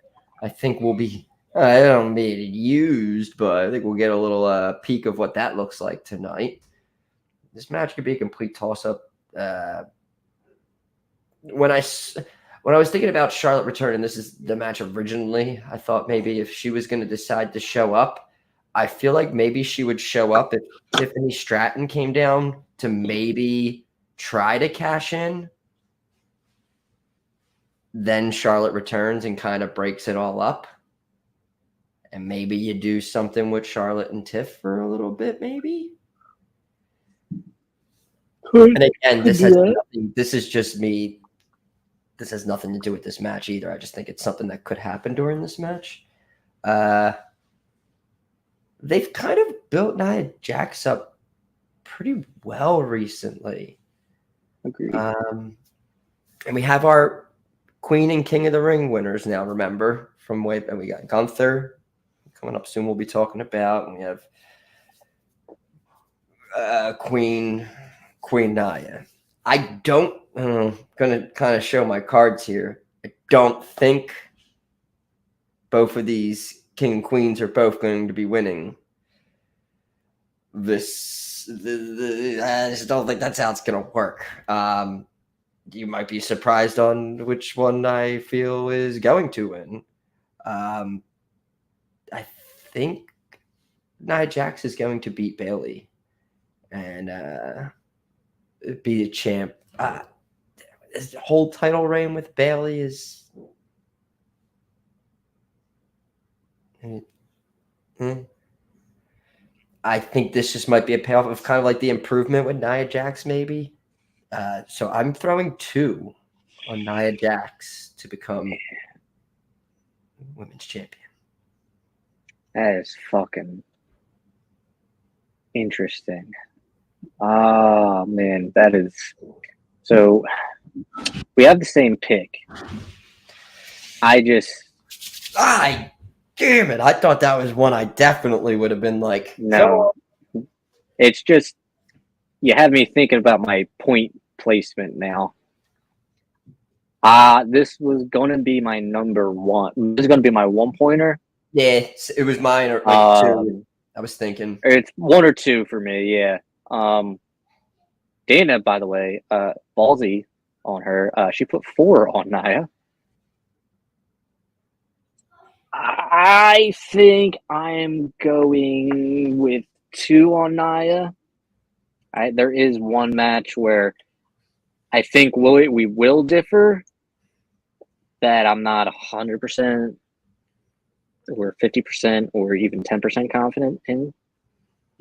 I think we'll be. I don't need it used, but I think we'll get a little peek of what that looks like tonight. This match could be a complete toss-up. When I was thinking about Charlotte returning, this is the match originally. I thought maybe if she was going to decide to show up, I feel like maybe she would show up if Tiffany Stratton came down to maybe try to cash in. Then Charlotte returns and kind of breaks it all up. And maybe you do something with Charlotte and Tiff for a little bit, maybe. And again, this is just me. This has nothing to do with this match either. I just think it's something that could happen during this match. They've kind of built Nia Jax up pretty well recently. Agreed. And we have our Queen and King of the Ring winners now, remember? And we got Gunther coming up soon we'll be talking about. And we have Queen Nia. I'm going to kind of show my cards here. I don't think both of these King and Queens are both going to be winning this. I just don't think that's how it's going to work. You might be surprised on which one I feel is going to win. I think Nia Jax is going to beat Bayley and be a champ. This whole title reign with Bayley is. I think this just might be a payoff of kind of like the improvement with Nia Jax, maybe. So I'm throwing 2 on Nia Jax to become women's champion. That is fucking interesting. Oh, man, that is. So we have the same pick. Damn it. I thought that was one I definitely would have been like, no. It's just, you have me thinking about my point placement now. This was going to be my number 1. This is going to be my 1-pointer. Yeah, it was mine or like 2. I was thinking. It's 1 or 2 for me, yeah. Dana, by the way, ballsy on her. She put 4 on Nia. I think I'm going with 2 on Nia. There is one match where I think we will differ, that I'm not 100% or 50% or even 10% confident in.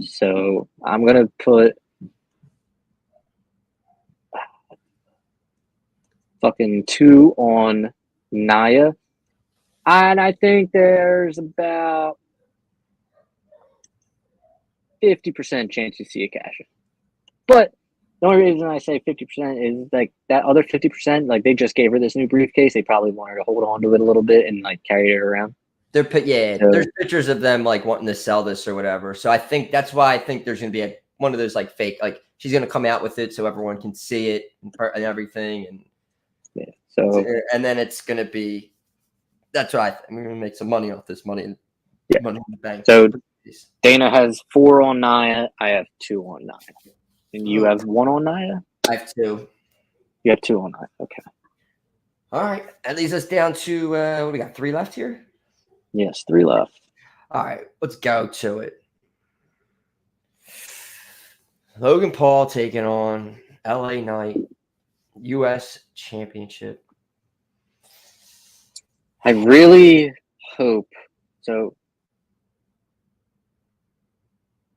So I'm going to put fucking 2 on Nia. And I think there's about 50% chance you see a cash in. But the only reason I say 50% is like that other 50%, like they just gave her this new briefcase. They probably want her to hold on to it a little bit and like carry it around. There's pictures of them like wanting to sell this or whatever. So I think that's why I think there's going to be one of those like fake, like she's going to come out with it so everyone can see it and everything. And yeah, so and then it's going to be, that's why I'm going to make some money off this money. Yeah. Money in the bank. So Dana has 4 on Nia. I have 2 on Nia. And you have 1 on Nia? I have 2. You have 2 on Nia. Okay. All right. That leaves us down to, what we got, 3 left here? Yes, 3 left. All right. Let's go to it. Logan Paul taking on LA Knight, U.S. Championship. I really hope. So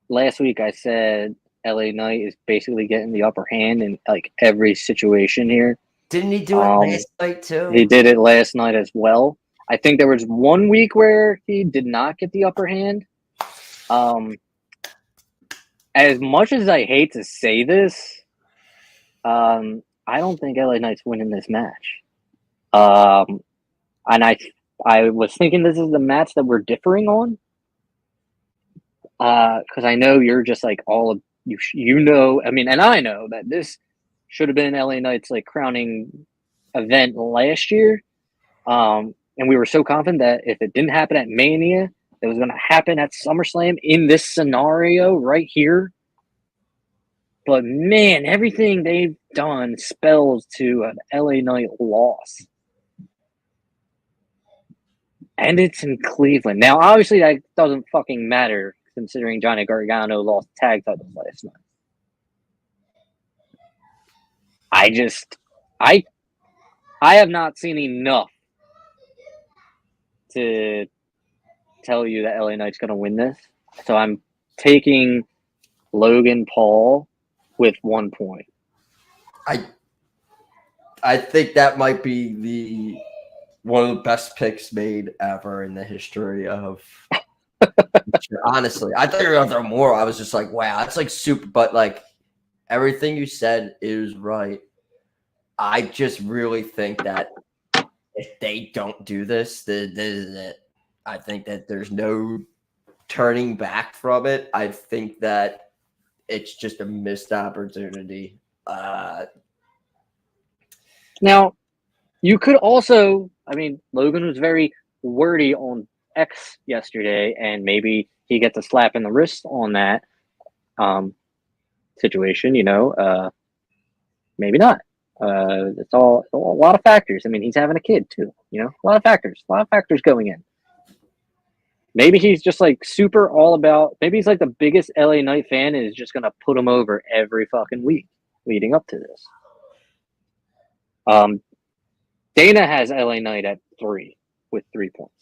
last week I said LA Knight is basically getting the upper hand in like every situation here. Didn't he do it last night too? He did it last night as well. I think there was one week where he did not get the upper hand. as much as I hate to say this, I don't think LA Knight's winning this match. And I was thinking this is the match that we're differing on. Because I know you're just like all of you know. I mean, and I know that this should have been LA Knight's like crowning event last year. And we were so confident that if it didn't happen at Mania, it was going to happen at SummerSlam in this scenario right here. But man, everything they've done spells to an LA Knight loss. And it's in Cleveland. Now, obviously, that doesn't fucking matter considering Johnny Gargano lost tag titles last night. I have not seen enough to tell you that LA Knight's going to win this. So I'm taking Logan Paul with 1 point. I think that might be one of the best picks made ever in the history of. Honestly, I thought you were gonna throw more. I was just like, wow, that's like super. But like everything you said is right. I just really think that if they don't do this, I think that there's no turning back from it. I think that it's just a missed opportunity. Now, you could also, I mean, Logan was very wordy on X yesterday, and maybe he gets a slap in the wrist on that situation, maybe not. It's all a lot of factors. I mean, he's having a kid too, a lot of factors going in. Maybe he's just like super all about, maybe he's like the biggest LA Knight fan and is just going to put him over every fucking week leading up to this. Dana has LA Knight at 3 with 3 points.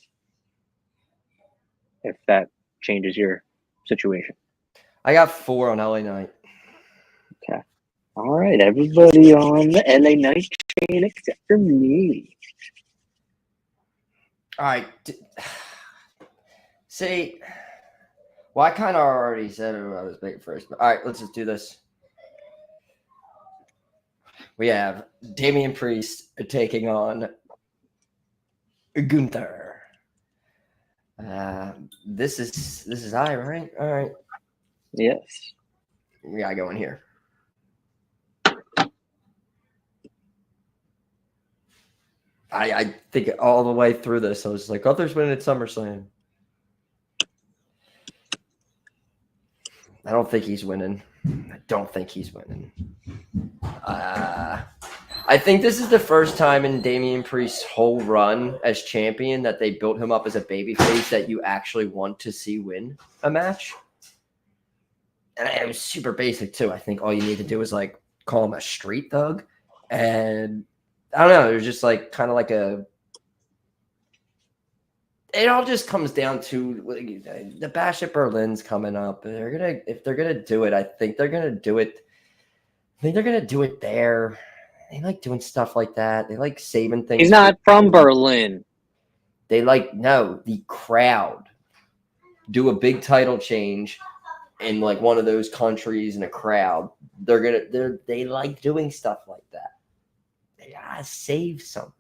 If that changes your situation. I got 4 on LA Knight. Okay. All right. Everybody on the LA Knight train except for me. All right. See, well, I kind of already said who I was picking first. But all right, let's just do this. We have Damian Priest taking on Gunther. This is I, right? All right. Yes. We gotta go in here. I think all the way through this, I was like, Gunther's winning at SummerSlam. I don't think he's winning. I think this is the first time in Damian Priest's whole run as champion that they built him up as a babyface that you actually want to see win a match. And it was super basic too. I think all you need to do is like call him a street thug. And I don't know, it was just like kind of like it all just comes down to the Bash at Berlin's coming up. If they're gonna do it, I think they're gonna do it. I think they're gonna do it there. They like doing stuff like that. They like saving things. He's not from Berlin. They the crowd do a big title change in like one of those countries in a crowd. They like doing stuff like that. They gotta save something.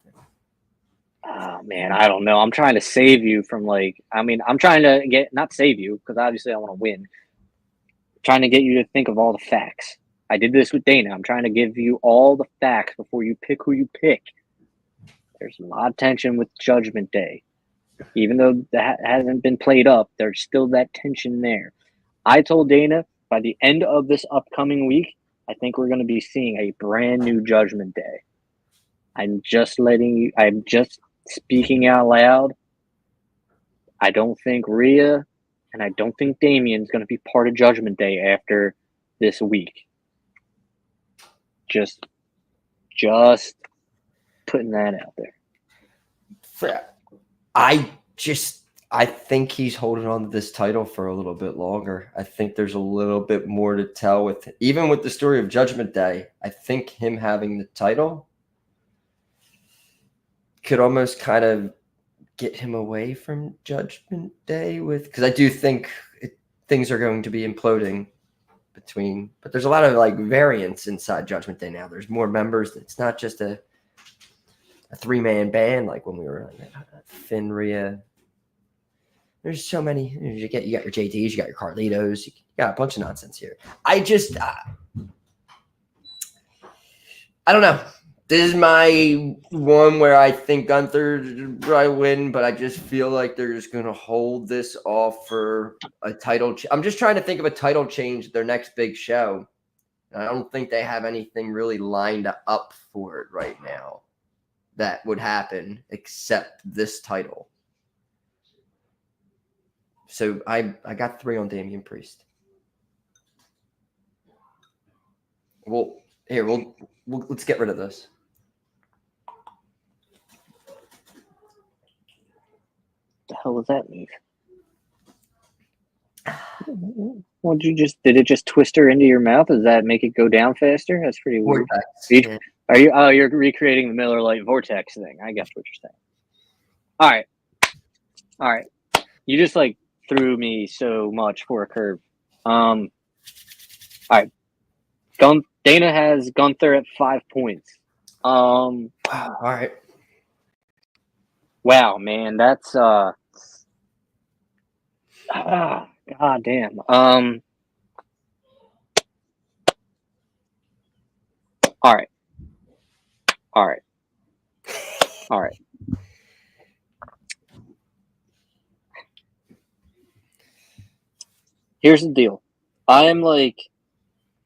Oh man, I don't know. I'm trying to save you from I'm trying to not save you because obviously I want to win. I'm trying to get you to think of all the facts. I did this with Dana. I'm trying to give you all the facts before you pick who you pick. There's a lot of tension with Judgment Day. Even though that hasn't been played up, there's still that tension there. I told Dana by the end of this upcoming week, I think we're going to be seeing a brand new Judgment Day. I'm just speaking out loud. I don't think Rhea and I don't think Damien's going to be part of Judgment Day after this week. Just putting that out there. I think he's holding on to this title for a little bit longer. I think there's a little bit more to tell even with the story of Judgment Day. I think him having the title could almost kind of get him away from Judgment Day because I do think things are going to be imploding but there's a lot of like variance inside Judgment Day now. There's more members. It's not just a 3-man band like when we were like Finn Rhea. There's so many. You got your JDs, you got your Carlitos, you got a bunch of nonsense here. I don't know. This is my one where I think Gunther probably win, but I just feel like they're just going to hold this off for a title. I'm just trying to think of a title change, their next big show. I don't think they have anything really lined up for it right now that would happen except this title. So I got 3 on Damian Priest. Well, here let's get rid of this. The hell does that mean? Did it just twist her into your mouth? Does that make it go down faster? That's pretty weird. Vortex, You're recreating the Miller Lite vortex thing. I guess what you're saying. All right. You just like threw me so much for a curve. All right. Dana has Gunther at 5 points. All right. Wow, man, that's god damn. All right. Here's the deal. I am like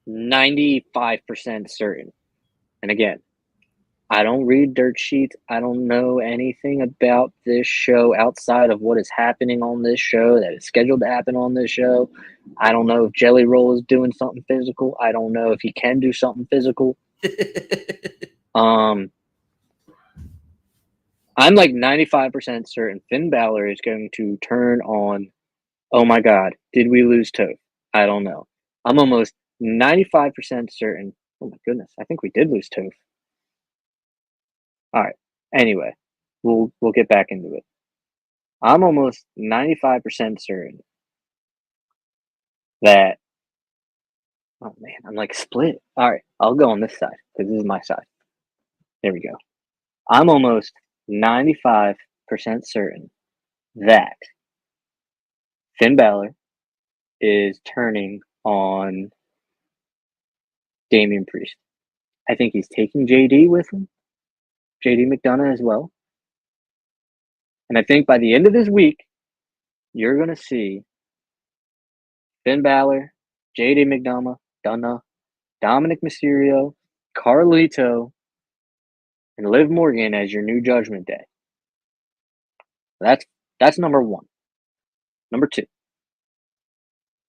95% certain. And again, I don't read dirt sheets. I don't know anything about this show outside of what is happening on this show that is scheduled to happen on this show. I don't know if Jelly Roll is doing something physical. I don't know if he can do something physical. I'm like 95% certain Finn Balor is going to turn on, oh my God, did we lose Topher? I don't know. I'm almost 95% certain. Oh my goodness, I think we did lose Topher. All right. Anyway, we'll get back into it. I'm almost 95% certain that. Oh man, I'm like split. All right, I'll go on this side because this is my side. There we go. I'm almost 95% certain that Finn Balor is turning on Damian Priest. I think he's taking JD with him. JD McDonough as well. And I think by the end of this week, you're going to see Finn Balor, JD McDonough, Dominic Mysterio, Carlito, and Liv Morgan as your new Judgment Day. That's number one. Number two,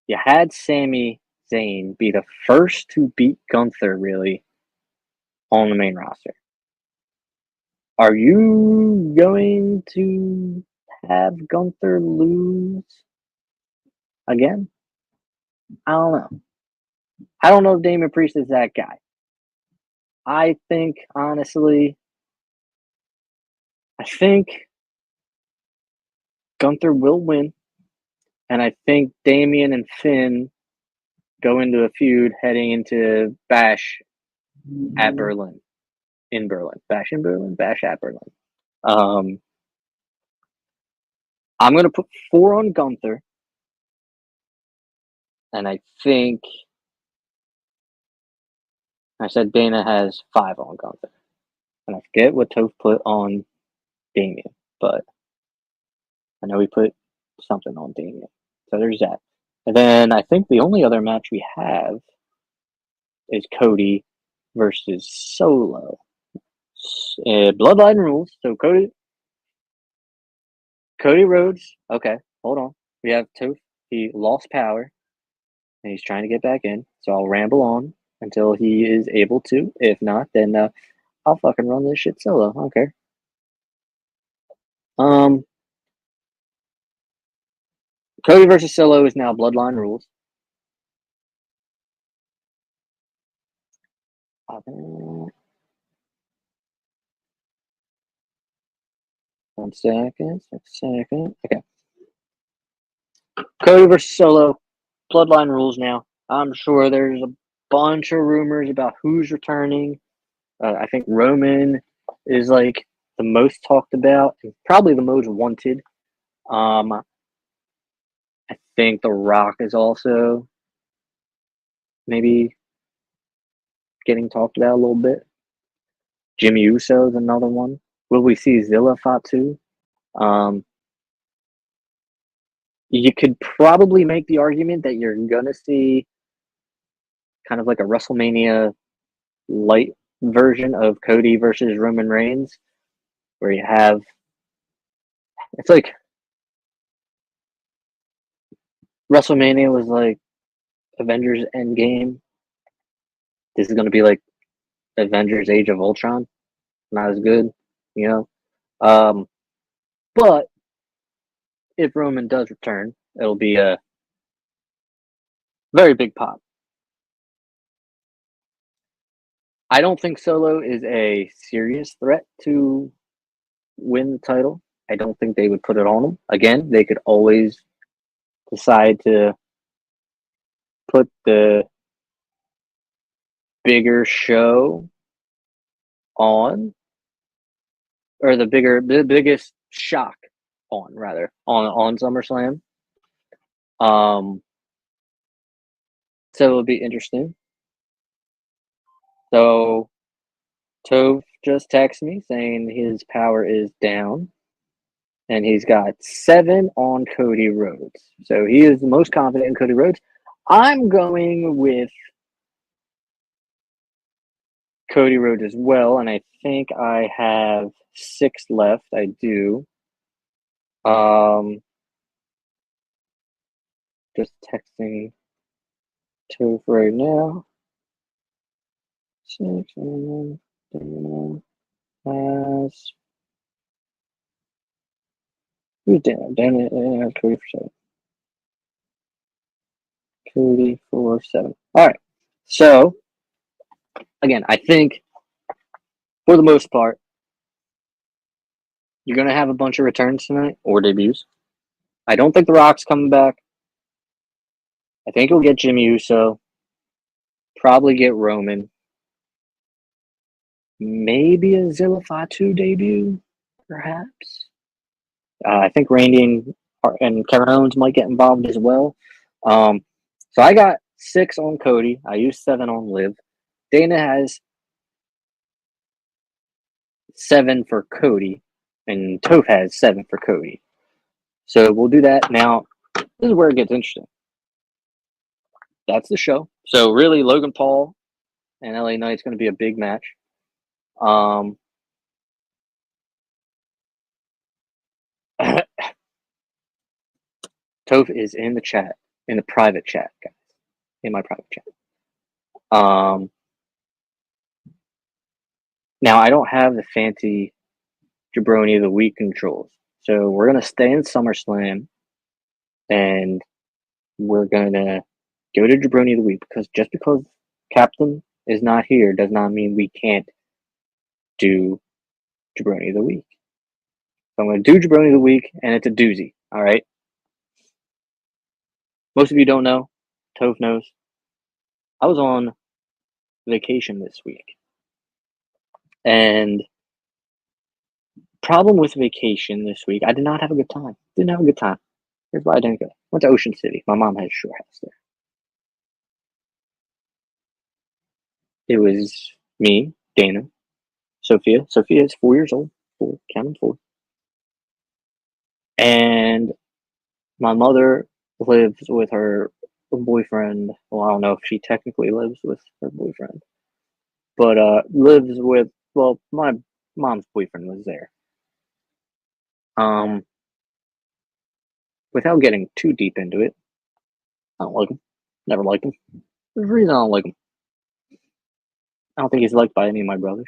you had Sami Zayn be the first to beat Gunther, really, on the main roster. Are you going to have Gunther lose again? I don't know. I don't know if Damian Priest is that guy. I think, honestly, Gunther will win. And I think Damian and Finn go into a feud heading into Bash at Berlin. In Berlin. Bash in Berlin? Bash at Berlin. I'm going to put 4 on Gunther. And I think I said Dana has 5 on Gunther. And I forget what Toph put on Damian, but I know he put something on Damian. So there's that. And then I think the only other match we have is Cody versus Solo. Bloodline rules. So Cody Rhodes. Okay, hold on. We have Toph. He lost power, and he's trying to get back in. So I'll ramble on until he is able to. If not, then I'll fucking run this shit solo. I don't care. Cody versus Solo is now Bloodline rules. One second. Okay. Cody versus Solo. Bloodline rules now. I'm sure there's a bunch of rumors about who's returning. I think Roman is like the most talked about, and probably the most wanted. I think The Rock is also maybe getting talked about a little bit. Jimmy Uso is another one. Will we see Zilla Fatu? You could probably make the argument that you're gonna see kind of like a WrestleMania light version of Cody versus Roman Reigns, where you have it's like WrestleMania was like Avengers Endgame. This is gonna be like Avengers Age of Ultron. Not as good, you know. But if Roman does return, it'll be a very big pop. I don't think Solo is a serious threat to win the title. I don't think they would put it on him. Again, they could always decide to put the bigger show on, or the biggest shock on, rather, on SummerSlam. So it'll be interesting. So Toph just texted me saying his power is down, and he's got 7 on Cody Rhodes. So he is the most confident in Cody Rhodes. I'm going with Cody Rhodes as well, and I think I have 6 left. I do. Just texting Toph right now. 6 and then has who's down? Down has Cody for 7. Cody for 7. All right. So again, I think for the most part, you're gonna have a bunch of returns tonight or debuts. I don't think The Rock's coming back. I think you'll get Jimmy Uso. Probably get Roman. Maybe a Zilla Fatu debut, perhaps. I think Randy and Kevin Owens might get involved as well. So I got 6 on Cody. I used 7 on Liv. Dana has 7 for Cody, and Toph has 7 for Cody. So we'll do that. Now, this is where it gets interesting. That's the show. So really, Logan Paul and LA Knight's going to be a big match. Toph is in the chat, in the private chat, guys. In my private chat. Now, I don't have the fancy jaBROni of the Week controls. So we're going to stay in SummerSlam, and we're going to go to jaBROni of the Week, because just because Captain is not here does not mean we can't do jaBROni of the Week. So I'm going to do jaBROni of the Week, and it's a doozy, all right? Most of you don't know. Toph knows. I was on vacation this week. And problem with vacation this week, I did not have a good time. Didn't have a good time. Here's why I didn't go. Went to Ocean City. My mom has a shore house there. It was me, Dana, Sophia. Sophia is 4 years old. 4, counting 4. And my mother lives with her boyfriend. Well, I don't know if she technically lives with her boyfriend, but lives with, well, my mom's boyfriend was there. Without getting too deep into it, I don't like him. Never liked him. There's a reason I don't like him. I don't think he's liked by any of my brothers.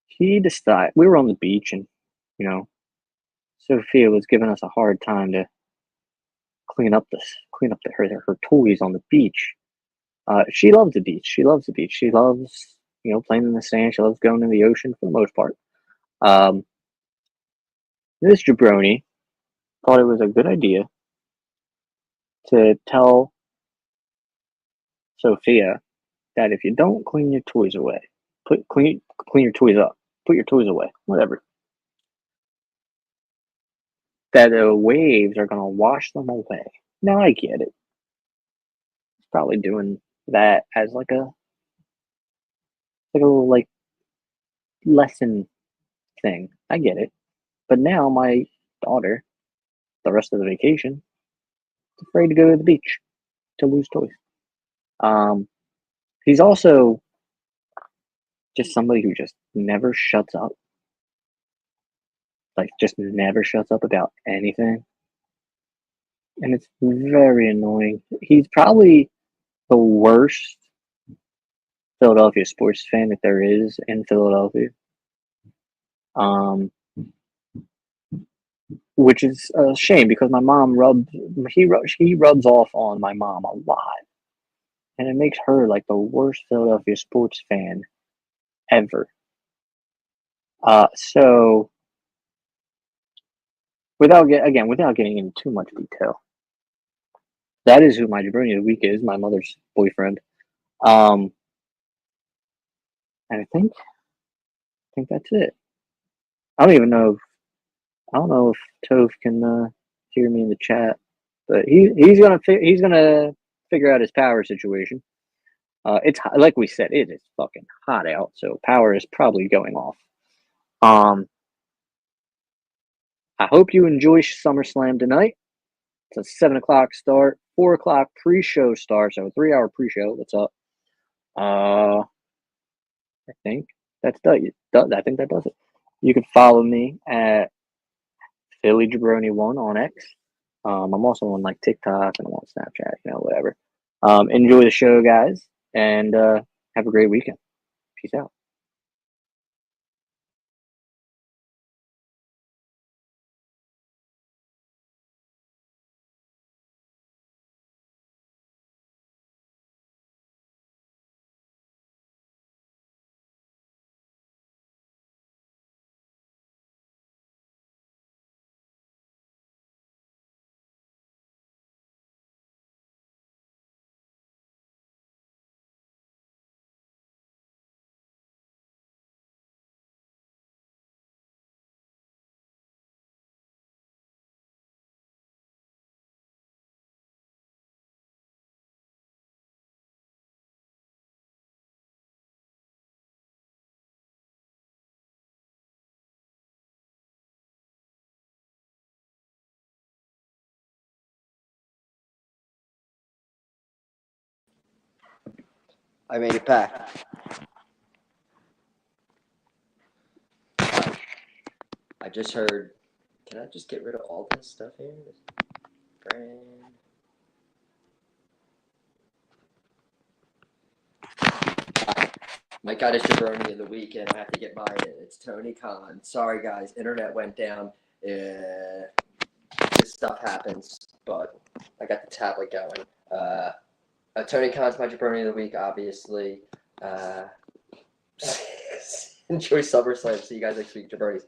He decided, we were on the beach, and you know, Sophia was giving us a hard time to clean up her toys on the beach. She loves the beach. She loves the beach. She loves, you know, playing in the sand. She loves going in the ocean for the most part. This jaBROni thought it was a good idea to tell Sophia that if you don't clean your toys away, clean your toys up, put your toys away, whatever, that the waves are gonna wash them away. Now I get it. He's probably doing that as like a little like lesson thing. I get it. But now my daughter, the rest of the vacation, is afraid to go to the beach to lose toys. He's also just somebody who just never shuts up. Like, just never shuts up about anything. And it's very annoying. He's probably the worst Philadelphia sports fan that there is in Philadelphia. Which is a shame because my mom he rubs off on my mom a lot. And it makes her like the worst Philadelphia sports fan ever. So without getting into too much detail, that is who my jaBROni of the week is, my mother's boyfriend. And I think that's it. I don't know if Toph can hear me in the chat, but he's gonna figure out his power situation. It's like we said, it is fucking hot out, so power is probably going off. I hope you enjoy SummerSlam tonight. It's a 7 o'clock start, 4 o'clock pre-show start, so a 3-hour pre-show. What's up? I think that's I think that does it. You can follow me at Philly jaBROni1 on X. I'm also on like TikTok and I'm on Snapchat, whatever. Enjoy the show, guys, and have a great weekend. Peace out. I made it back. I just heard. Can I just get rid of all this stuff here? This brand. My God is jaBROni of the week, and I have to get mine in. It's Tony Khan. Sorry, guys. Internet went down. This stuff happens, but I got the tablet going. Tony Khan's my jaBROni of the week, obviously. Enjoy SummerSlam. See you guys next week, jaBROnis.